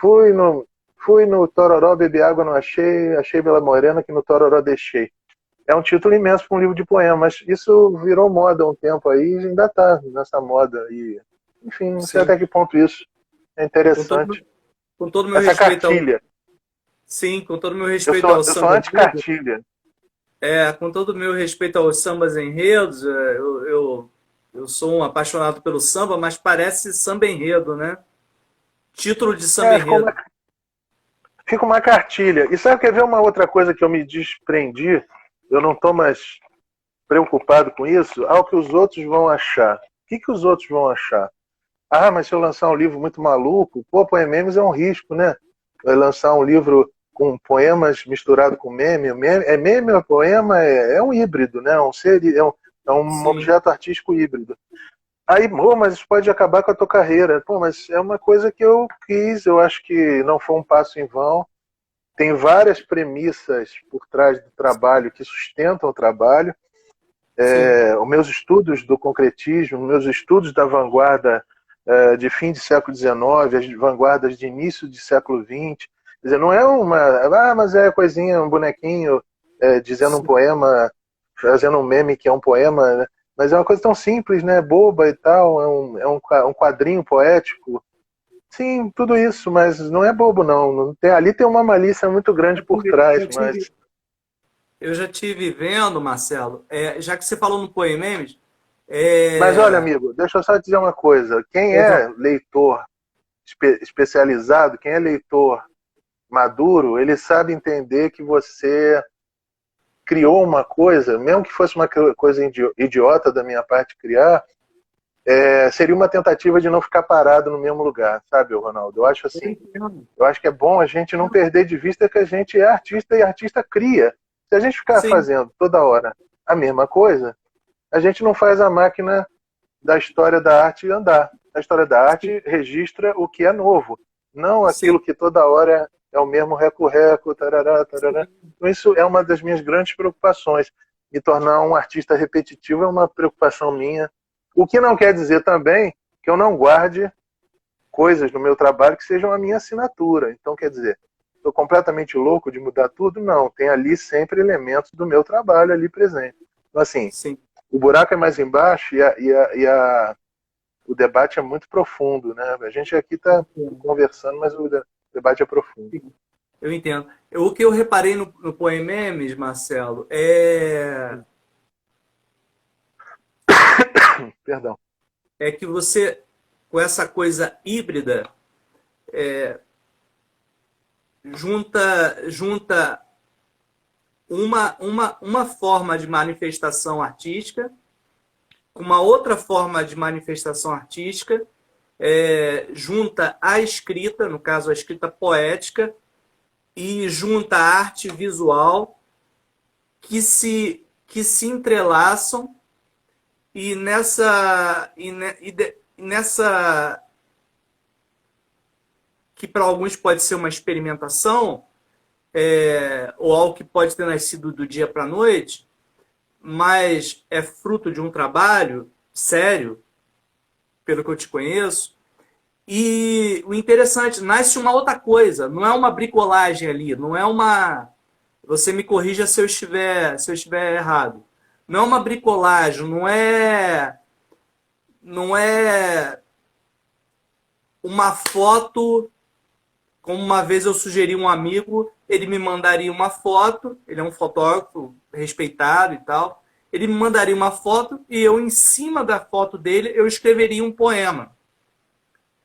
Fui no, fui no Tororó, bebi água, não achei, achei Bela Morena que no Tororó deixei. É um título imenso para um livro de poema, mas isso virou moda há um tempo aí e ainda está nessa moda. E, enfim, não sei Sim. até que ponto isso é Com todo, interessante. com todo o meu Essa respeito ao, cartilha. sim, com todo o meu Eu respeito sou, ao eu sou samba enredo, anti-cartilha. com todo o meu respeito aos sambas enredos, eu sou um apaixonado pelo samba, mas parece samba enredo, né? Título de samba Ficou enredo. fica uma cartilha. E sabe, quer ver uma outra coisa que eu me desprendi? Eu não estou mais preocupado com isso, ao que os outros vão achar. O que os outros vão achar? Ah, mas se eu lançar um livro muito maluco, pô, Poememes é um risco, né? Vai lançar um livro com poemas misturado com meme. É meme ou poema? É um híbrido, né? É um Sim, objeto artístico híbrido. Aí, pô, mas isso pode acabar com a tua carreira. Pô, mas é uma coisa que eu quis, eu acho que não foi um passo em vão. Tem várias premissas por trás do trabalho que sustentam o trabalho. sim, Os meus estudos do concretismo, meus estudos da vanguarda de fim de século XIX, as vanguardas de início de século XX. Quer dizer, não é mas é coisinha, um bonequinho dizendo um Sim. poema, fazendo um meme que é um poema, né? Mas é uma coisa tão simples, né? Boba e tal, um quadrinho poético. Sim, tudo isso, mas não é bobo, não. Ali tem uma malícia muito grande Eu por tive, trás, eu mas... tive, eu já tive vendo, Marcelo, já que você falou no Poememes, Mas olha, é, amigo, deixa eu só dizer uma coisa. Quem pois não. é leitor especializado, quem é leitor maduro, ele sabe entender que você criou uma coisa, mesmo que fosse uma coisa idiota da minha parte criar, seria uma tentativa de não ficar parado no mesmo lugar, sabe, Ronaldo? Eu acho Eu assim, entendo. eu acho que é bom a gente não perder de vista que a gente é artista e artista cria. Se a gente ficar Sim, fazendo toda hora a mesma coisa, a gente não faz a máquina da história da arte andar. A história da sim, arte registra o que é novo, não aquilo sim, que toda hora é o mesmo reco-reco, tarará, tarará. Então, isso é uma das minhas grandes preocupações. Me tornar um artista repetitivo é uma preocupação minha. O que não quer dizer também que eu não guarde coisas no meu trabalho que sejam a minha assinatura. Então, quer dizer, estou completamente louco de mudar tudo? Não, tem ali sempre elementos do meu trabalho ali presente. Então, assim, sim. o buraco é mais embaixo o debate é muito profundo, né? A gente aqui está conversando, mas o debate é profundo. Eu entendo. O que eu reparei no Poememes, Marcelo, Perdão. é que você, com essa coisa híbrida, junta uma forma de manifestação artística com uma outra forma de manifestação artística, junta a escrita, no caso a escrita poética, e junta a arte visual que se entrelaçam e nessa que para alguns pode ser uma experimentação, ou algo que pode ter nascido do dia para a noite, mas é fruto de um trabalho sério, pelo que eu te conheço. E o interessante, nasce uma outra coisa, não é uma bricolagem ali, não é uma. Você me corrija se eu estiver errado. Não é uma bricolagem, não é uma foto, como uma vez eu sugeri um amigo, ele me mandaria uma foto, ele é um fotógrafo respeitado e tal, ele me mandaria uma foto e eu, em cima da foto dele, eu escreveria um poema.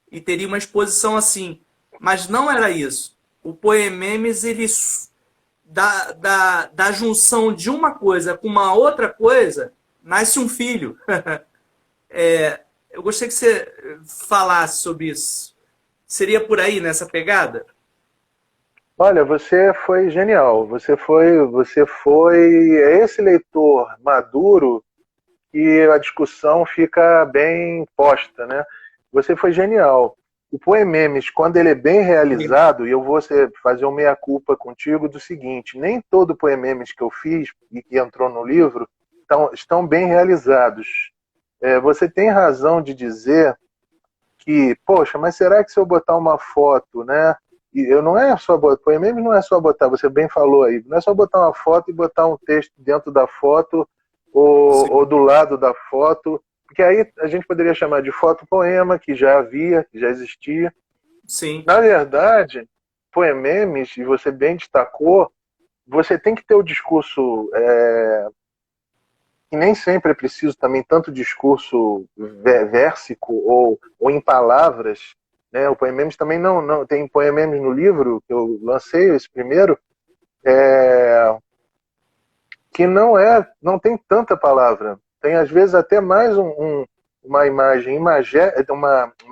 E teria uma exposição assim. Mas não era isso. O Poememes, ele da junção de uma coisa com uma outra coisa, nasce um filho. Eu gostaria que você falasse sobre isso. Seria por aí, nessa pegada? Olha, você foi genial. Você foi esse leitor maduro que a discussão fica bem posta, né? Você foi genial. O Poememes, quando ele é bem realizado, e eu vou fazer uma meia-culpa contigo do seguinte, nem todo Poememes que eu fiz e que entrou no livro estão bem realizados. Você tem razão de dizer que, poxa, mas será que se eu botar uma foto, né? E eu não é só botar, Poememes não é só botar, você bem falou aí, não é só botar uma foto e botar um texto dentro da foto ou Sim. do lado da foto, porque aí a gente poderia chamar de foto-poema, que já havia, que já existia. Sim. Na verdade, Poememes, e você bem destacou, você tem que ter o discurso, e nem sempre é preciso também tanto discurso versico ou em palavras, né? O Poememes também não tem Poememes no livro que eu lancei esse primeiro, que não tem tanta palavra, tem às vezes até mais uma imagem uma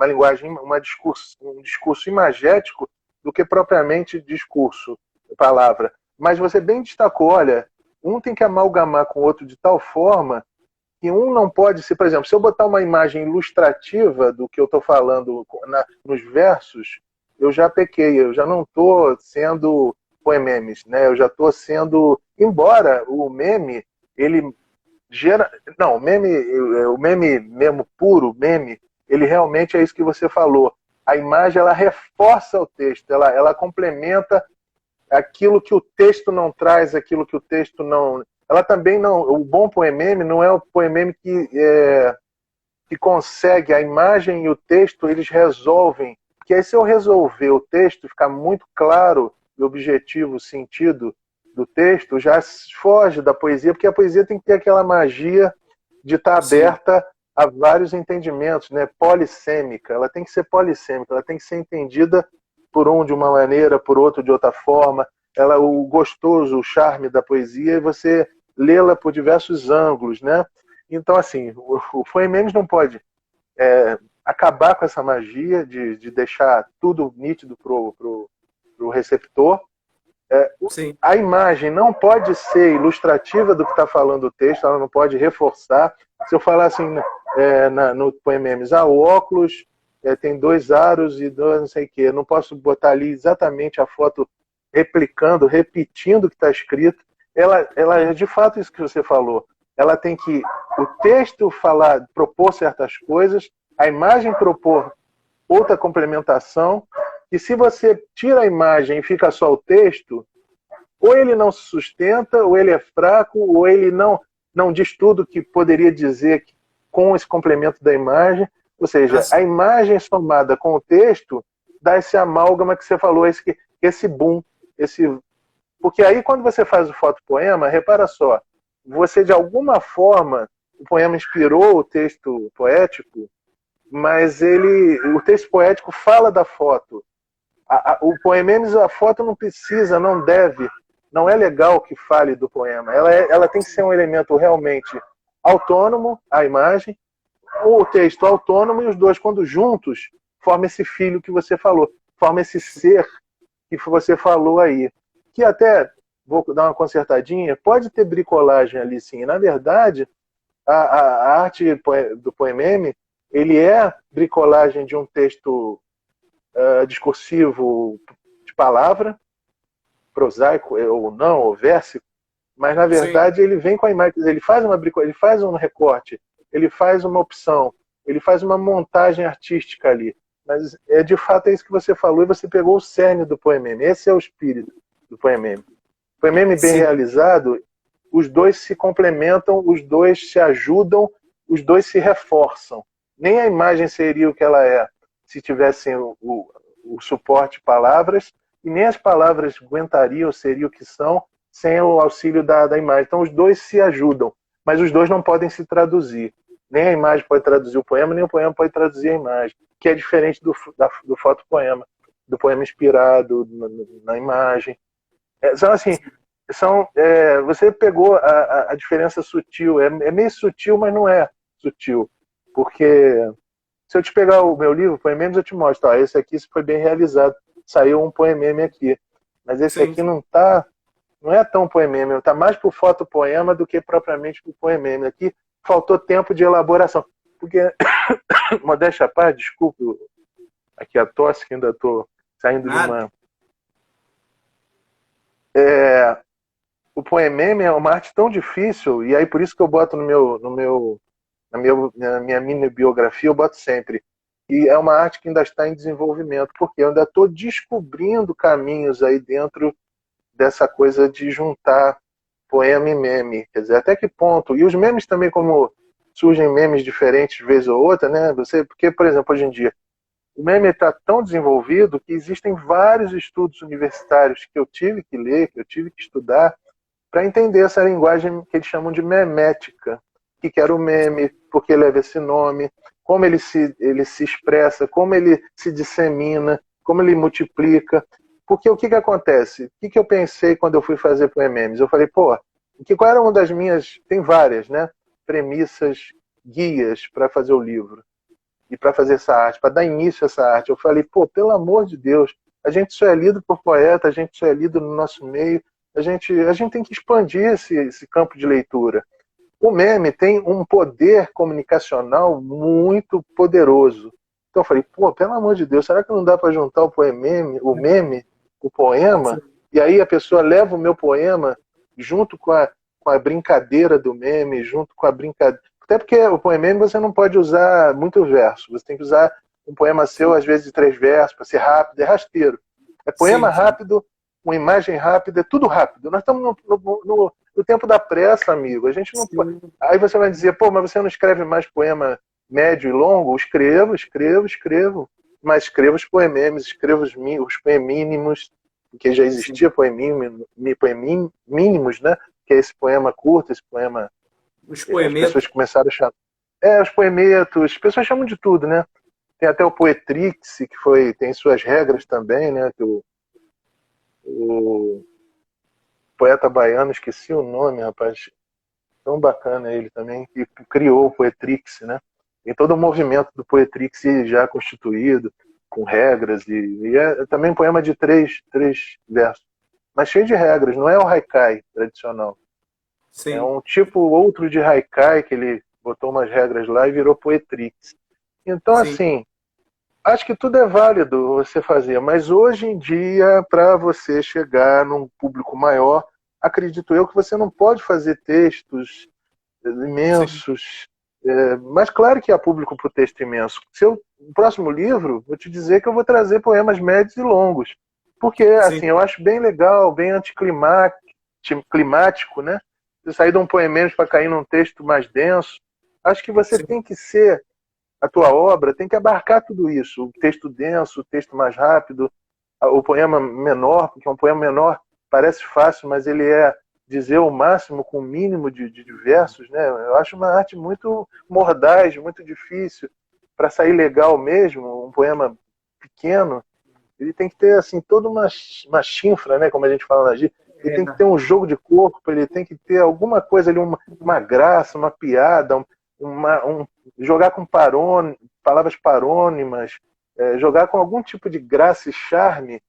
linguagem, um discurso imagético do que propriamente discurso, palavra. Mas você bem destacou, olha, um tem que amalgamar com o outro de tal forma que um não pode ser, por exemplo, se eu botar uma imagem ilustrativa do que eu estou falando nos versos, eu já pequei, eu já não estou sendo poememes, né? Eu já estou sendo, embora o meme, ele gera, não, o meme mesmo puro, meme, ele realmente é isso que você falou. A imagem, ela reforça o texto, ela complementa aquilo que o texto não traz, aquilo que o texto não... Ela também não... O bom poememe não é o poememe que consegue, a imagem e o texto, eles resolvem. Que aí, se eu resolver o texto, ficar muito claro e objetivo o sentido do texto, já foge da poesia, porque a poesia tem que ter aquela magia de estar aberta a vários entendimentos, né? Polissêmica. Ela tem que ser polissêmica, ela tem que ser entendida por um de uma maneira, por outro de outra forma. O gostoso, o charme da poesia é você lê-la por diversos ângulos, né? Então, assim, o Poememes não pode acabar com essa magia de deixar tudo nítido pro receptor. A imagem não pode ser ilustrativa do que está falando o texto, ela não pode reforçar. Se eu falar assim no Poememes, o óculos tem 2 aros e 2 não sei o quê, eu não posso botar ali exatamente a foto repetindo o que está escrito. Ela é de fato isso que você falou. Ela tem que, o texto propor certas coisas, a imagem propor outra complementação, e se você tira a imagem e fica só o texto, ou ele não se sustenta, ou ele é fraco, ou ele não diz tudo que poderia dizer com esse complemento da imagem. Ou seja, a imagem somada com o texto dá esse amálgama que você falou, esse boom, porque aí quando você faz o fotopoema, repara só, você de alguma forma, o poema inspirou o texto poético, mas o texto poético fala da foto. O Poememes, a foto não precisa, não deve, não é legal que fale do poema. Ela tem que ser um elemento realmente autônomo, a imagem, ou o texto autônomo, e os dois, quando juntos, formam esse filho que você falou, formam esse ser que você falou aí. Que até, vou dar uma consertadinha, pode ter bricolagem ali sim. Na verdade, a arte do poememe, ele é bricolagem de um texto discursivo de palavra, prosaico ou não, ou versico, mas na verdade ele vem com a imagem, ele faz ele faz um recorte, ele faz uma opção, ele faz uma montagem artística ali. Mas de fato é isso que você falou, e você pegou o cerne do poememe. Esse é o espírito do poememe. O poememe bem realizado, os dois se complementam, os dois se ajudam, os dois se reforçam. Nem a imagem seria o que ela é se tivessem o suporte palavras, e nem as palavras aguentariam, seriam o que são, sem o auxílio da imagem. Então os dois se ajudam, mas os dois não podem se traduzir. Nem a imagem pode traduzir o poema, nem o poema pode traduzir a imagem, que é diferente do fotopoema, do poema inspirado na imagem. Então, assim, você pegou a diferença sutil. É meio sutil, mas não é sutil. Porque se eu te pegar o meu livro, Poememes, eu te mostro. Esse aqui foi bem realizado. Saiu um poememe aqui. Mas esse aqui não é tão poememe. Está mais para o fotopoema do que propriamente para o poememe. Aqui faltou tempo de elaboração. Porque, modéstia à parte, desculpe aqui a tosse, que ainda estou saindo de uma... O poememe é uma arte tão difícil, e aí por isso que eu boto na minha mini biografia, eu boto sempre. E é uma arte que ainda está em desenvolvimento, porque eu ainda estou descobrindo caminhos aí dentro dessa coisa de juntar poema e meme. Quer dizer, até que ponto? E os memes também, como surgem memes diferentes vez ou outra, né? Porque, por exemplo, hoje em dia, o meme está tão desenvolvido que existem vários estudos universitários que eu tive que ler, que eu tive que estudar, para entender essa linguagem que eles chamam de memética. O que era o meme, por que leva esse nome, como ele se expressa, como ele se dissemina, como ele multiplica. Porque o que acontece? O que eu pensei quando eu fui fazer poememes? Eu falei, qual era uma das minhas... Tem várias, né? Premissas, guias para fazer o livro. E para fazer essa arte, para dar início a essa arte. Eu falei, pelo amor de Deus, a gente só é lido por poeta, a gente só é lido no nosso meio, a gente tem que expandir esse campo de leitura. O meme tem um poder comunicacional muito poderoso. Então eu falei, pelo amor de Deus, será que não dá para juntar o meme, o poema, e aí a pessoa leva o meu poema junto com a brincadeira do meme, junto com a brincadeira... Até porque o poemêmico você não pode usar muito verso. Você tem que usar um poema seu, às vezes, de 3 versos, para ser rápido, é rasteiro. É poema Sim, sim. rápido, uma imagem rápida, é tudo rápido. Nós estamos no tempo da pressa, amigo. A gente não pode... Sim, Aí você vai dizer, pô, mas você não escreve mais poema médio e longo? Escrevo. Mas escrevo os poemêmios, escrevo os poemínimos, porque já sim. existia poemínimos, né? Que é esse poema curto, esse poema... Os As pessoas poemetos. começaram a chamar... os poemetos, as pessoas chamam de tudo, né? Tem até o Poetrix, que tem suas regras também, né? Que o poeta baiano, esqueci o nome, rapaz, tão bacana ele também, que criou o Poetrix, né? Tem todo o movimento do Poetrix já constituído, com regras, e é também um poema de três versos, mas cheio de regras, não é o haikai tradicional. É Sim, um tipo outro de haikai, que ele botou umas regras lá e virou Poetrix. Então, sim, assim, acho que tudo é válido você fazer, mas hoje em dia, para você chegar num público maior, acredito eu que você não pode fazer textos sim, imensos. Mas claro que há público para o texto imenso. No próximo livro, vou te dizer que eu vou trazer poemas médios e longos. Porque, sim, assim, eu acho bem legal, bem anticlimático, né? Você sair de um poema para cair num texto mais denso. Acho que você sim, tem que ser a tua obra tem que abarcar tudo isso. O texto denso, o texto mais rápido, o poema menor, porque um poema menor parece fácil, mas ele é dizer o máximo com o mínimo de versos, né? Eu acho uma arte muito mordaz, muito difícil. Para sair legal mesmo, um poema pequeno, ele tem que ter assim toda uma chinfra, né? Como a gente fala na gíria. Ele tem que é, ter um jogo de corpo, ele tem que ter alguma coisa ali, uma graça, uma piada, jogar com palavras parônimas, jogar com algum tipo de graça e charme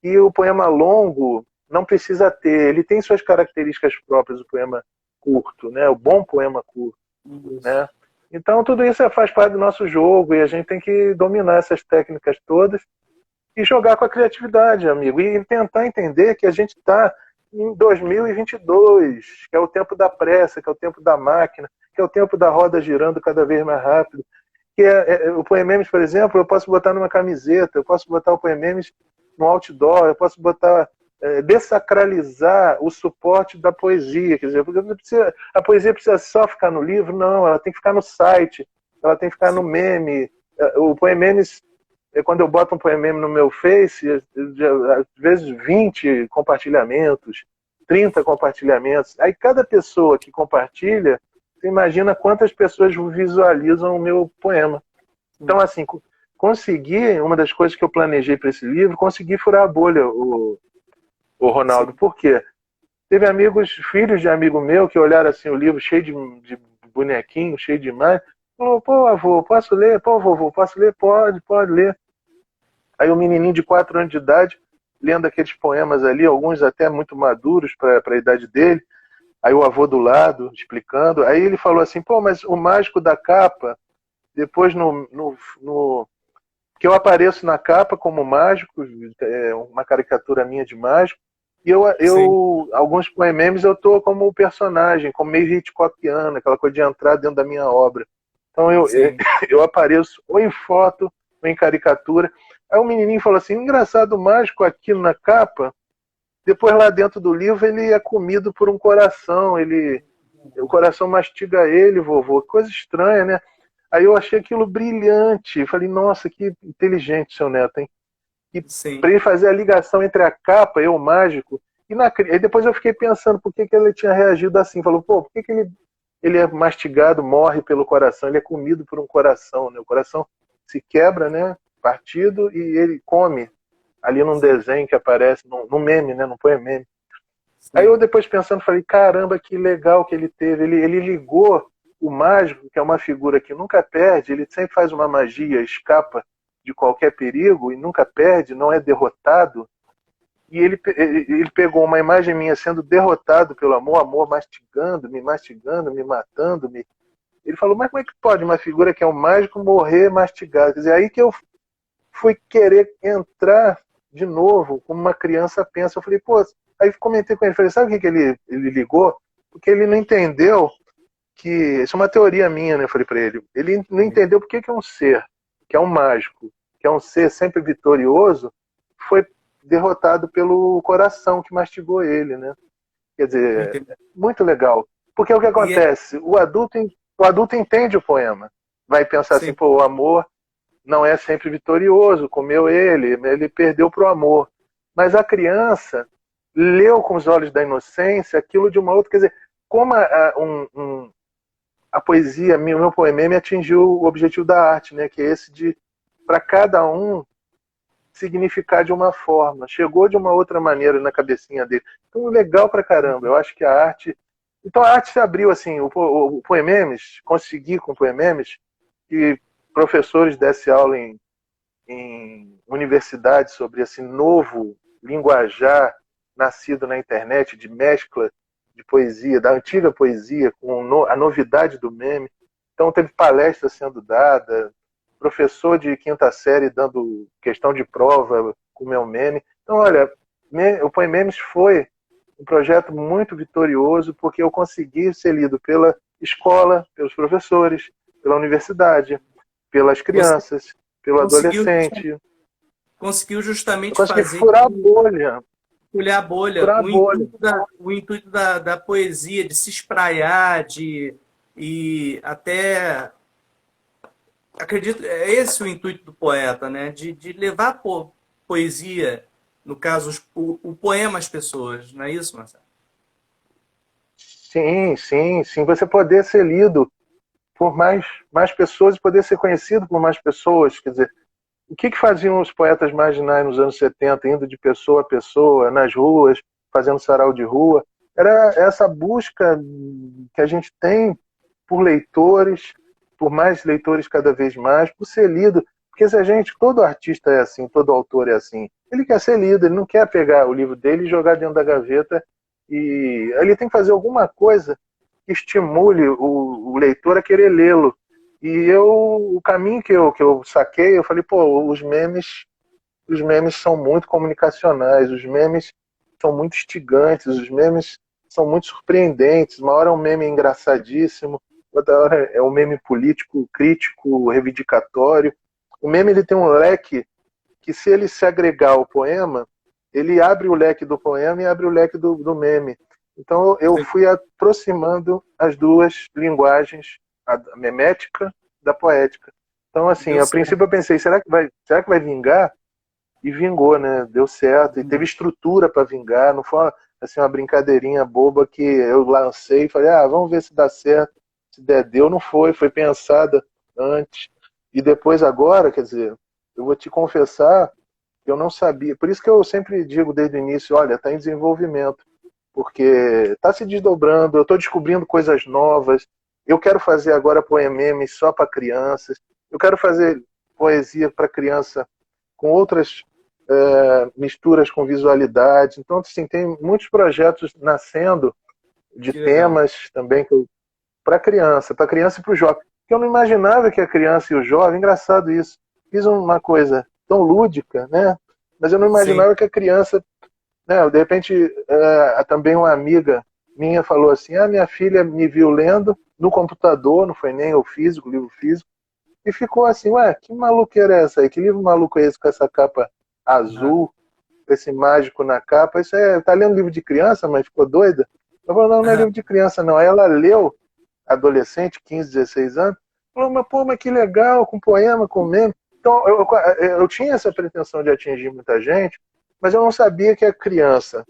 que o poema longo não precisa ter. Ele tem suas características próprias, o poema curto, né? O bom poema curto, isso. né? Então tudo isso faz parte do nosso jogo e a gente tem que dominar essas técnicas todas e jogar com a criatividade, amigo, e tentar entender que a gente está em 2022, que é o tempo da pressa, que é o tempo da máquina, que é o tempo da roda girando cada vez mais rápido. O Poememes, por exemplo, eu posso botar numa camiseta, eu posso botar o Poememes no outdoor, eu posso botar desacralizar o suporte da poesia, quer dizer, porque a poesia precisa só ficar no livro, não, ela tem que ficar no site, ela tem que ficar no Sim, meme. O Poememes, quando eu boto um poememe no meu Face, às vezes 20 compartilhamentos, 30 compartilhamentos. Aí cada pessoa que compartilha, você imagina quantas pessoas visualizam o meu poema. Então, sim, assim, consegui, uma das coisas que eu planejei para esse livro, consegui furar a bolha, o Ronaldo. sim, Por quê? Teve amigos, filhos de amigo meu, que olharam assim o livro cheio de bonequinho, cheio de imagem, falou, pô, avô, posso ler? Pô, vovô, posso ler? Pode ler. Aí o menininho de 4 anos de idade, lendo aqueles poemas ali, alguns até muito maduros para a idade dele, aí o avô do lado, explicando, aí ele falou assim, pô, mas o mágico da capa, depois que eu apareço na capa como mágico, uma caricatura minha de mágico, e sim, alguns poememes eu tô como personagem, como meio Hitchcockiano, aquela coisa de entrar dentro da minha obra. Então sim, eu apareço ou em foto, ou em caricatura. Aí o menininho falou assim, engraçado, o mágico aqui na capa, depois lá dentro do livro ele é comido por um coração, o coração mastiga ele, vovô, coisa estranha, né? Aí eu achei aquilo brilhante, falei, nossa, que inteligente seu neto, hein? E sim, para ele fazer a ligação entre a capa e o mágico, aí depois eu fiquei pensando por que ele tinha reagido assim, falou, pô, por que ele é mastigado, morre pelo coração, ele é comido por um coração, né? O coração se quebra, né? Partido, e ele come ali num sim, desenho que aparece, num meme, né? Não põe meme. Aí eu sim, depois pensando, falei, caramba, que legal que ele teve. Ele ligou o mágico, que é uma figura que nunca perde, ele sempre faz uma magia, escapa de qualquer perigo e nunca perde, não é derrotado. E ele pegou uma imagem minha sendo derrotado pelo amor, amor mastigando, me matando, me... Ele falou, mas como é que pode uma figura que é um mágico morrer mastigado? Quer dizer, aí que eu fui querer entrar de novo, como uma criança pensa. Eu falei, pô, aí comentei com ele, falei, sabe o que ele ligou? Porque ele não entendeu que isso é uma teoria minha, né? Eu falei para ele. Ele não entendeu por que que um ser, que é um mágico, que é um ser sempre vitorioso, foi derrotado pelo coração que mastigou ele, né? Quer dizer, Entendeu? muito legal. Porque o que E é, acontece? O adulto entende o poema. Vai pensar assim, sim, pô, o amor não é sempre vitorioso, comeu ele perdeu pro amor. Mas a criança leu com os olhos da inocência aquilo de uma outra, quer dizer, como a poesia, meu poema me atingiu o objetivo da arte, né, que é esse de, para cada um, significar de uma forma, chegou de uma outra maneira na cabecinha dele. Então, legal pra caramba. Eu acho que a arte. Então, a arte se abriu assim. O Poememes, consegui com o Poememes que professores dessem aula em universidades sobre esse novo linguajar nascido na internet de mescla de poesia, da antiga poesia, com a novidade do meme. Então, teve palestra sendo dada, professor de quinta série dando questão de prova com o meu meme. Então, olha, o Poememes foi um projeto muito vitorioso porque eu consegui ser lido pela escola, pelos professores, pela universidade, pelas você crianças, pelo conseguiu, adolescente. conseguiu Eu justamente consegui fazer furar a bolha, olhar a bolha, furar a bolha. o intuito da poesia, de se espraiar, e até, acredito, é esse o intuito do poeta, né? De levar poesia, no caso, o poema às pessoas, não é isso, Marcelo? Sim, sim, sim. Você poder ser lido por mais pessoas e poder ser conhecido por mais pessoas. Quer dizer, o que faziam os poetas marginais nos anos 70, indo de pessoa a pessoa, nas ruas, fazendo sarau de rua? Era essa busca que a gente tem por leitores, por mais leitores cada vez mais, por ser lido. Porque se a gente, todo artista é assim, todo autor é assim, ele quer ser lido, ele não quer pegar o livro dele e jogar dentro da gaveta, e ele tem que fazer alguma coisa que estimule o leitor a querer lê-lo. E o caminho que eu saquei, eu falei, pô, os memes são muito comunicacionais, os memes são muito instigantes, os memes são muito surpreendentes. Uma hora é um meme engraçadíssimo, outra hora é um meme político, crítico, reivindicatório. O meme ele tem um leque que, se ele se agregar ao poema, ele abre o leque do poema e abre o leque do meme. Então eu Sim. fui aproximando as duas linguagens, a memética da poética. Então, assim, Deu a certo. princípio eu pensei, será que vai vingar? E vingou, né? Deu certo. E teve estrutura para vingar. Não foi assim, uma brincadeirinha boba que eu lancei e falei, vamos ver se dá certo. Se der, deu. Não foi. Foi pensada antes. E depois, agora, quer dizer, eu vou te confessar que eu não sabia. Por isso que eu sempre digo desde o início, olha, está em desenvolvimento. Porque está se desdobrando, eu estou descobrindo coisas novas. Eu quero fazer agora poememes só para crianças. Eu quero fazer poesia para criança com outras misturas com visualidade. Então, assim, tem muitos projetos nascendo de Que legal. temas também para criança e para o jovem. Que eu não imaginava que a criança e o jovem, engraçado isso, fiz uma coisa tão lúdica, né? Mas eu não Sim. imaginava que a criança, né? De repente, também uma amiga minha falou assim: minha filha me viu lendo no computador, não foi nem o físico, livro físico, e ficou assim, ué, que maluqueira é essa aí? Que livro maluco é esse com essa capa Ah, azul, com esse mágico na capa? Isso tá lendo livro de criança, mas ficou doida? Eu falei, não, não é ah, livro de criança, não. Aí ela leu, adolescente, 15, 16 anos, falou, mas pô, mas que legal, com poema, com meme. Então, eu tinha essa pretensão de atingir muita gente, mas eu não sabia que a criança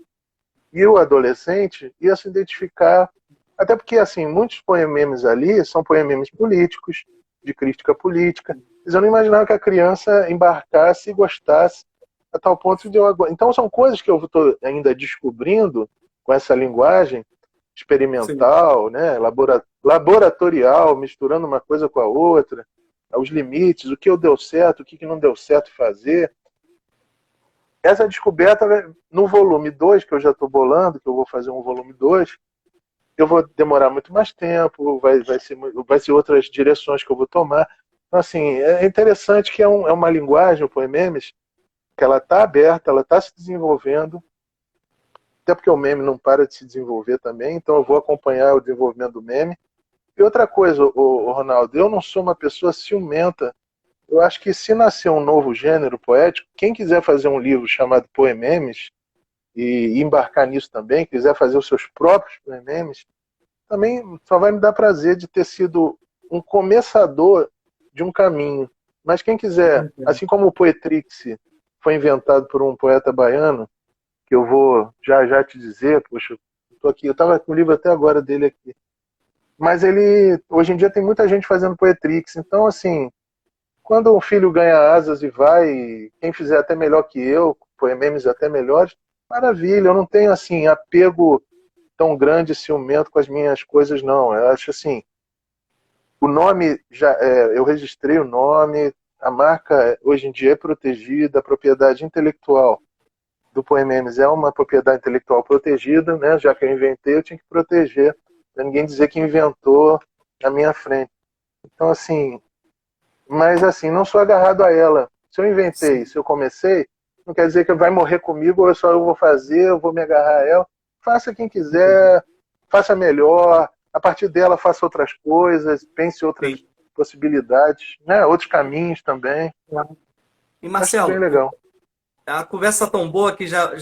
e o adolescente ia se identificar, até porque, assim, muitos poememes ali são poememes políticos, de crítica política, mas eu não imaginava que a criança embarcasse e gostasse a tal ponto de eu agora. Então, são coisas que eu estou ainda descobrindo com essa linguagem sim. experimental, né, laboratorial, misturando uma coisa com a outra, os limites, o que deu certo, o que não deu certo fazer. Essa descoberta, no volume 2 que eu já estou bolando, que eu vou fazer um volume 2, eu vou demorar muito mais tempo, vai ser outras direções que eu vou tomar. Então, assim, é interessante que é uma linguagem, o Poememes, que ela está aberta, ela está se desenvolvendo, até porque o meme não para de se desenvolver também, então eu vou acompanhar o desenvolvimento do meme, E outra coisa, Ronaldo, eu não sou uma pessoa ciumenta. Eu acho que se nascer um novo gênero poético, quem quiser fazer um livro chamado Poememes e embarcar nisso também, quiser fazer os seus próprios poememes, também só vai me dar prazer de ter sido um começador de um caminho. Mas quem quiser, assim como o Poetrix foi inventado por um poeta baiano, que eu vou já te dizer, poxa, estou aqui, eu estava com o livro até agora dele aqui. Mas ele, hoje em dia tem muita gente fazendo Poetrix, então assim, quando um filho ganha asas e vai, quem fizer até melhor que eu, poememes até melhores, maravilha, eu não tenho assim apego tão grande, ciumento com as minhas coisas, não. Eu acho assim, o nome, eu registrei o nome, a marca hoje em dia é protegida, a propriedade intelectual do Poememes é uma propriedade intelectual protegida, né? Já que eu inventei, eu tinha que proteger, para ninguém dizer que inventou na minha frente. Então, assim, mas assim, não sou agarrado a ela. Se eu inventei, se eu comecei, não quer dizer que vai morrer comigo, ou só eu vou fazer, eu vou me agarrar a ela. Faça quem quiser, faça melhor, a partir dela faça outras coisas, pense outras possibilidades, né? Outros caminhos também. E Acho bem Marcelo, legal. a conversa tá tão boa que já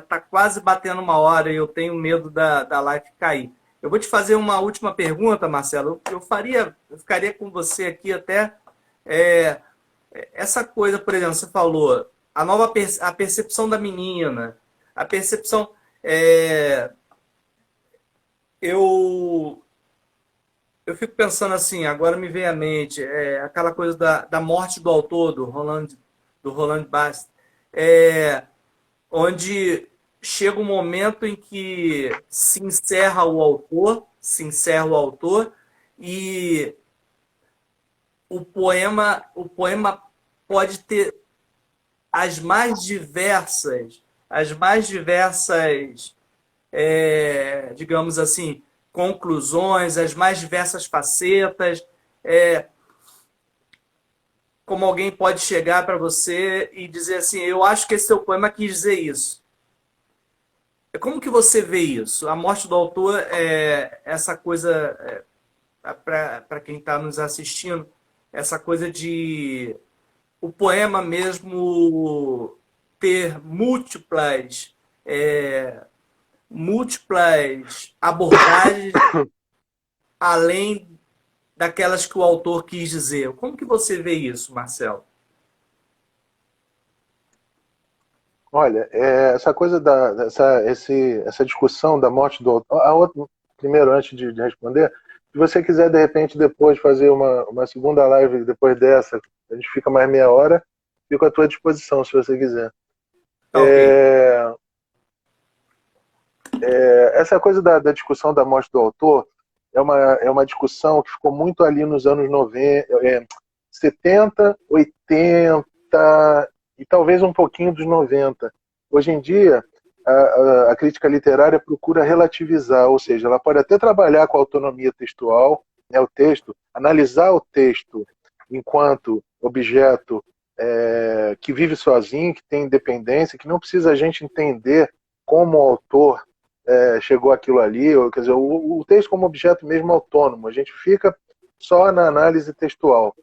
tá quase batendo uma hora e eu tenho medo da live cair. Eu vou te fazer uma última pergunta, Marcelo. Eu ficaria com você aqui até essa coisa, por exemplo, você falou a percepção da menina, a percepção eu eu fico pensando assim, agora me vem à mente, aquela coisa da morte do autor, do Roland Barthes, onde chega um momento em que se encerra o autor e o poema pode ter as mais diversas digamos assim, conclusões, as mais diversas facetas, como alguém pode chegar para você e dizer assim, eu acho que esse seu poema quis dizer isso. Como que você vê isso? A morte do autor é essa coisa, para quem está nos assistindo, essa coisa de o poema mesmo ter múltiplas abordagens além daquelas que o autor quis dizer. Como que você vê isso, Marcelo? Olha, essa coisa essa discussão da morte do autor. Primeiro, antes de responder, se você quiser, de repente, depois fazer uma segunda live depois dessa, a gente fica mais meia hora, fico à tua disposição, se você quiser. Tá ok. Essa coisa da discussão da morte do autor é uma discussão que ficou muito ali nos anos 90, 70, 80 e talvez um pouquinho dos 90. Hoje em dia, a crítica literária procura relativizar, ou seja, ela pode até trabalhar com a autonomia textual, né, o texto, analisar o texto enquanto objeto que vive sozinho, que tem independência, que não precisa a gente entender como o autor chegou aquilo ali, quer dizer, o texto como objeto mesmo autônomo, a gente fica só na análise textual.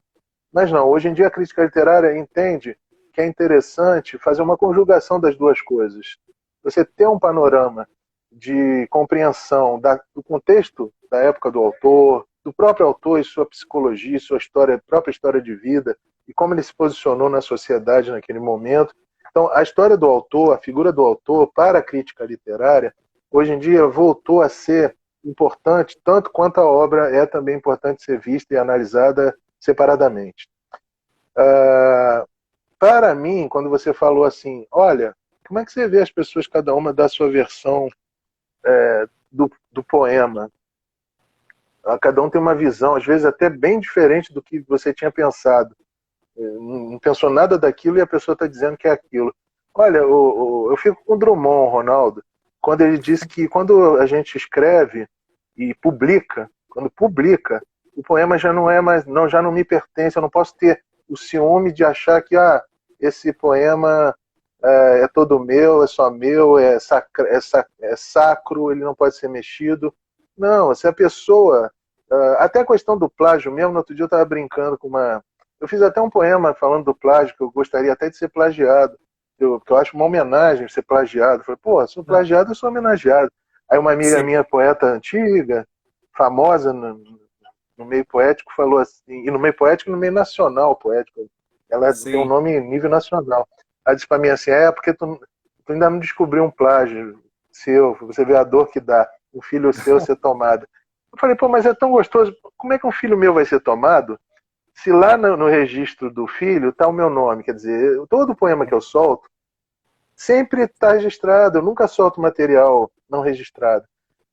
Mas não, hoje em dia a crítica literária entende que é interessante fazer uma conjugação das duas coisas. Você ter um panorama de compreensão do contexto da época do autor, do próprio autor e sua psicologia, sua história, própria história de vida, e como ele se posicionou na sociedade naquele momento. Então, a história do autor, a figura do autor para a crítica literária, hoje em dia voltou a ser importante, tanto quanto a obra é também importante ser vista e analisada separadamente. Para mim, quando você falou assim, olha, como é que você vê as pessoas, cada uma dá a sua versão do poema? Cada um tem uma visão, às vezes até bem diferente do que você tinha pensado. Não pensou nada daquilo e a pessoa está dizendo que é aquilo. Olha, eu fico com o Drummond, Ronaldo, quando ele disse que quando a gente escreve e publica, quando publica, o poema já não é mais, não, já não me pertence, eu não posso ter o ciúme de achar que esse poema é todo meu, é só meu, é sacro, ele não pode ser mexido. Não, se a pessoa Até a questão do plágio mesmo, no outro dia eu estava brincando com uma... Eu fiz até um poema falando do plágio, que eu gostaria até de ser plagiado, porque eu acho uma homenagem ser plagiado. Eu falei, pô, se sou plagiado, eu sou homenageado. Aí uma amiga minha, poeta antiga, famosa no meio poético, falou assim, e no meio poético e no meio nacional poético, ela tem um nome em nível nacional. Ela disse para mim assim, porque tu ainda não descobriu um plágio seu, você vê a dor que dá, um filho seu ser tomado. Eu falei, pô, mas é tão gostoso, como é que um filho meu vai ser tomado se lá no registro do filho está o meu nome? Quer dizer, todo poema que eu solto sempre está registrado, eu nunca solto material não registrado.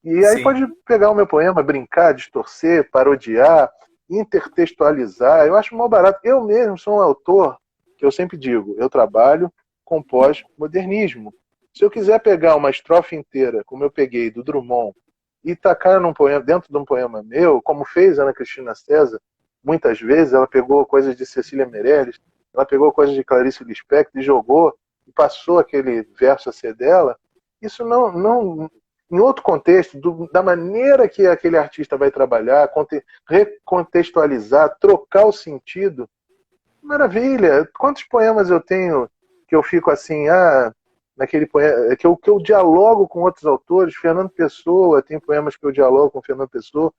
E aí pode pegar o meu poema, brincar, distorcer, parodiar, intertextualizar, eu acho mó barato. Eu mesmo sou um autor, que eu sempre digo, eu trabalho com pós-modernismo. Se eu quiser pegar uma estrofe inteira, como eu peguei do Drummond, e tacar num poema, dentro de um poema meu, como fez Ana Cristina César, muitas vezes ela pegou coisas de Cecília Meirelles, ela pegou coisas de Clarice Lispector e jogou, e passou aquele verso a ser dela, isso não em outro contexto, da maneira que aquele artista vai trabalhar, recontextualizar, trocar o sentido, maravilha. Quantos poemas eu tenho que eu fico assim, naquele poema, que eu dialogo com outros autores, Fernando Pessoa, tem poemas que eu dialogo com Fernando Pessoa,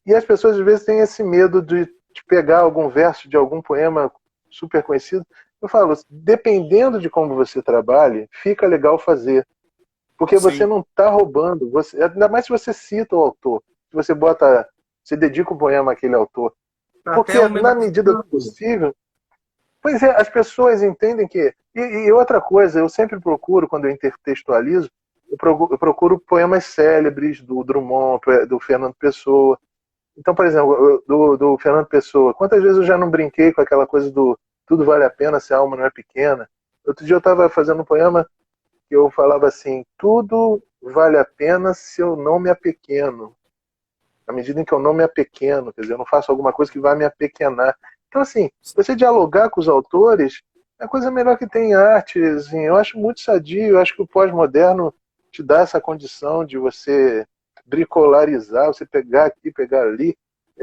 e as pessoas às vezes têm esse medo de pegar algum verso de algum poema super conhecido. Eu falo, dependendo de como você trabalhe, fica legal fazer. Porque você não está roubando, ainda mais se você cita o autor, se você dedica um poema àquele autor. Porque na medida do possível, pois é, as pessoas entendem que... E outra coisa, eu sempre procuro, quando eu intertextualizo, eu procuro poemas célebres do Drummond, do Fernando Pessoa. Então, por exemplo, do Fernando Pessoa, quantas vezes eu já não brinquei com aquela coisa do tudo vale a pena se a alma não é pequena? Outro dia eu estava fazendo um poema que eu falava assim, tudo vale a pena se eu não me apequeno. À medida em que eu não me apequeno, quer dizer, eu não faço alguma coisa que vai me apequenar. Então, assim, você dialogar com os autores é a coisa melhor que tem em arte. Assim, eu acho muito sadio, eu acho que o pós-moderno te dá essa condição de você bricolarizar, você pegar aqui, pegar ali,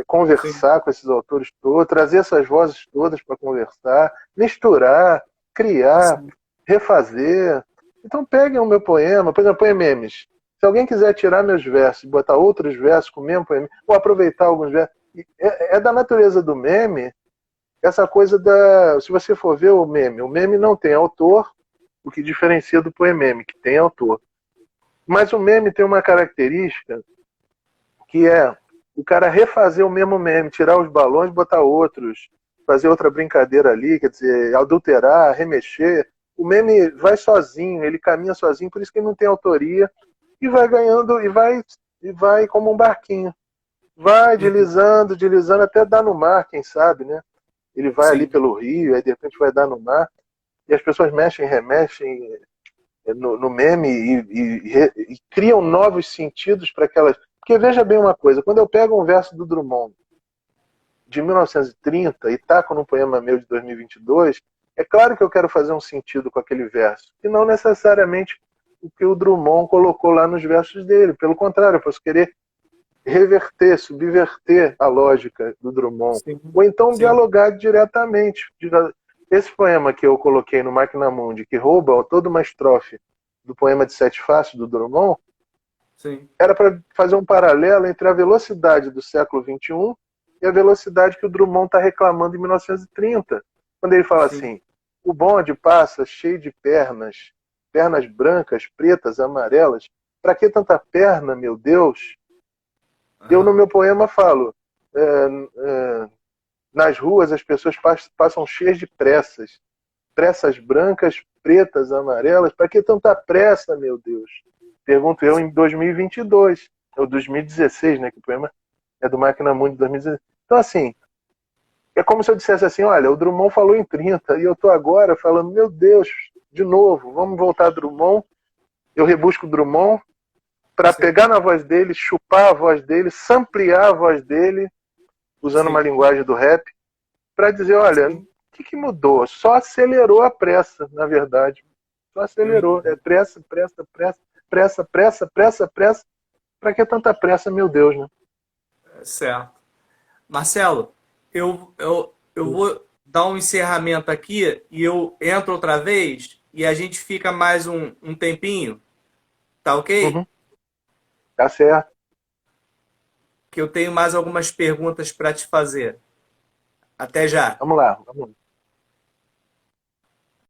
conversar com esses autores todos, trazer essas vozes todas para conversar, misturar, criar, refazer. Então peguem o meu poema, por exemplo, poememes. Se alguém quiser tirar meus versos e botar outros versos com o mesmo poema, ou aproveitar alguns versos, é da natureza do meme essa coisa da... Se você for ver o meme não tem autor, o que diferencia do poememe, que tem autor. Mas o meme tem uma característica que é o cara refazer o mesmo meme, tirar os balões, botar outros, fazer outra brincadeira ali, quer dizer, adulterar, remexer. O meme vai sozinho, ele caminha sozinho, por isso que ele não tem autoria, e vai ganhando, e vai como um barquinho. Vai deslizando, deslizando, até dar no mar, quem sabe, né? Ele vai ali pelo rio, aí de repente vai dar no mar, e as pessoas mexem, remexem no meme e criam novos sentidos para aquelas... Porque veja bem uma coisa, quando eu pego um verso do Drummond de 1930 e taco num poema meu de 2022, é claro que eu quero fazer um sentido com aquele verso, e não necessariamente o que o Drummond colocou lá nos versos dele. Pelo contrário, eu posso querer reverter, subverter a lógica do Drummond. Ou então dialogar diretamente. Esse poema que eu coloquei no Máquina Mundi, que rouba toda uma estrofe do poema de Sete Faces do Drummond, era para fazer um paralelo entre a velocidade do século XXI e a velocidade que o Drummond está reclamando em 1930. Quando ele fala assim, o bonde passa cheio de pernas, pernas brancas, pretas, amarelas. Para que tanta perna, meu Deus? Eu, no meu poema, falo, nas ruas as pessoas passam cheias de pressas. Pressas brancas, pretas, amarelas. Para que tanta pressa, meu Deus? Pergunto eu em 2022. Ou 2016, né? Que o poema é do Máquina Mundi de 2016. Então, assim, é como se eu dissesse assim, olha, o Drummond falou em 30, e eu estou agora falando, meu Deus, de novo, vamos voltar a Drummond. Eu rebusco Drummond para pegar na voz dele, chupar a voz dele, samplear a voz dele, usando uma linguagem do rap, para dizer, olha, o que mudou? Só acelerou a pressa, na verdade. Só acelerou. É pressa, pressa, pressa, pressa, pressa, pressa, pressa. Para que tanta pressa, meu Deus, né? Certo. Marcelo, eu vou dar um encerramento aqui e eu entro outra vez e a gente fica mais um tempinho, tá ok? Uhum, tá certo. Que eu tenho mais algumas perguntas para te fazer. Até já. Vamos lá, vamos lá.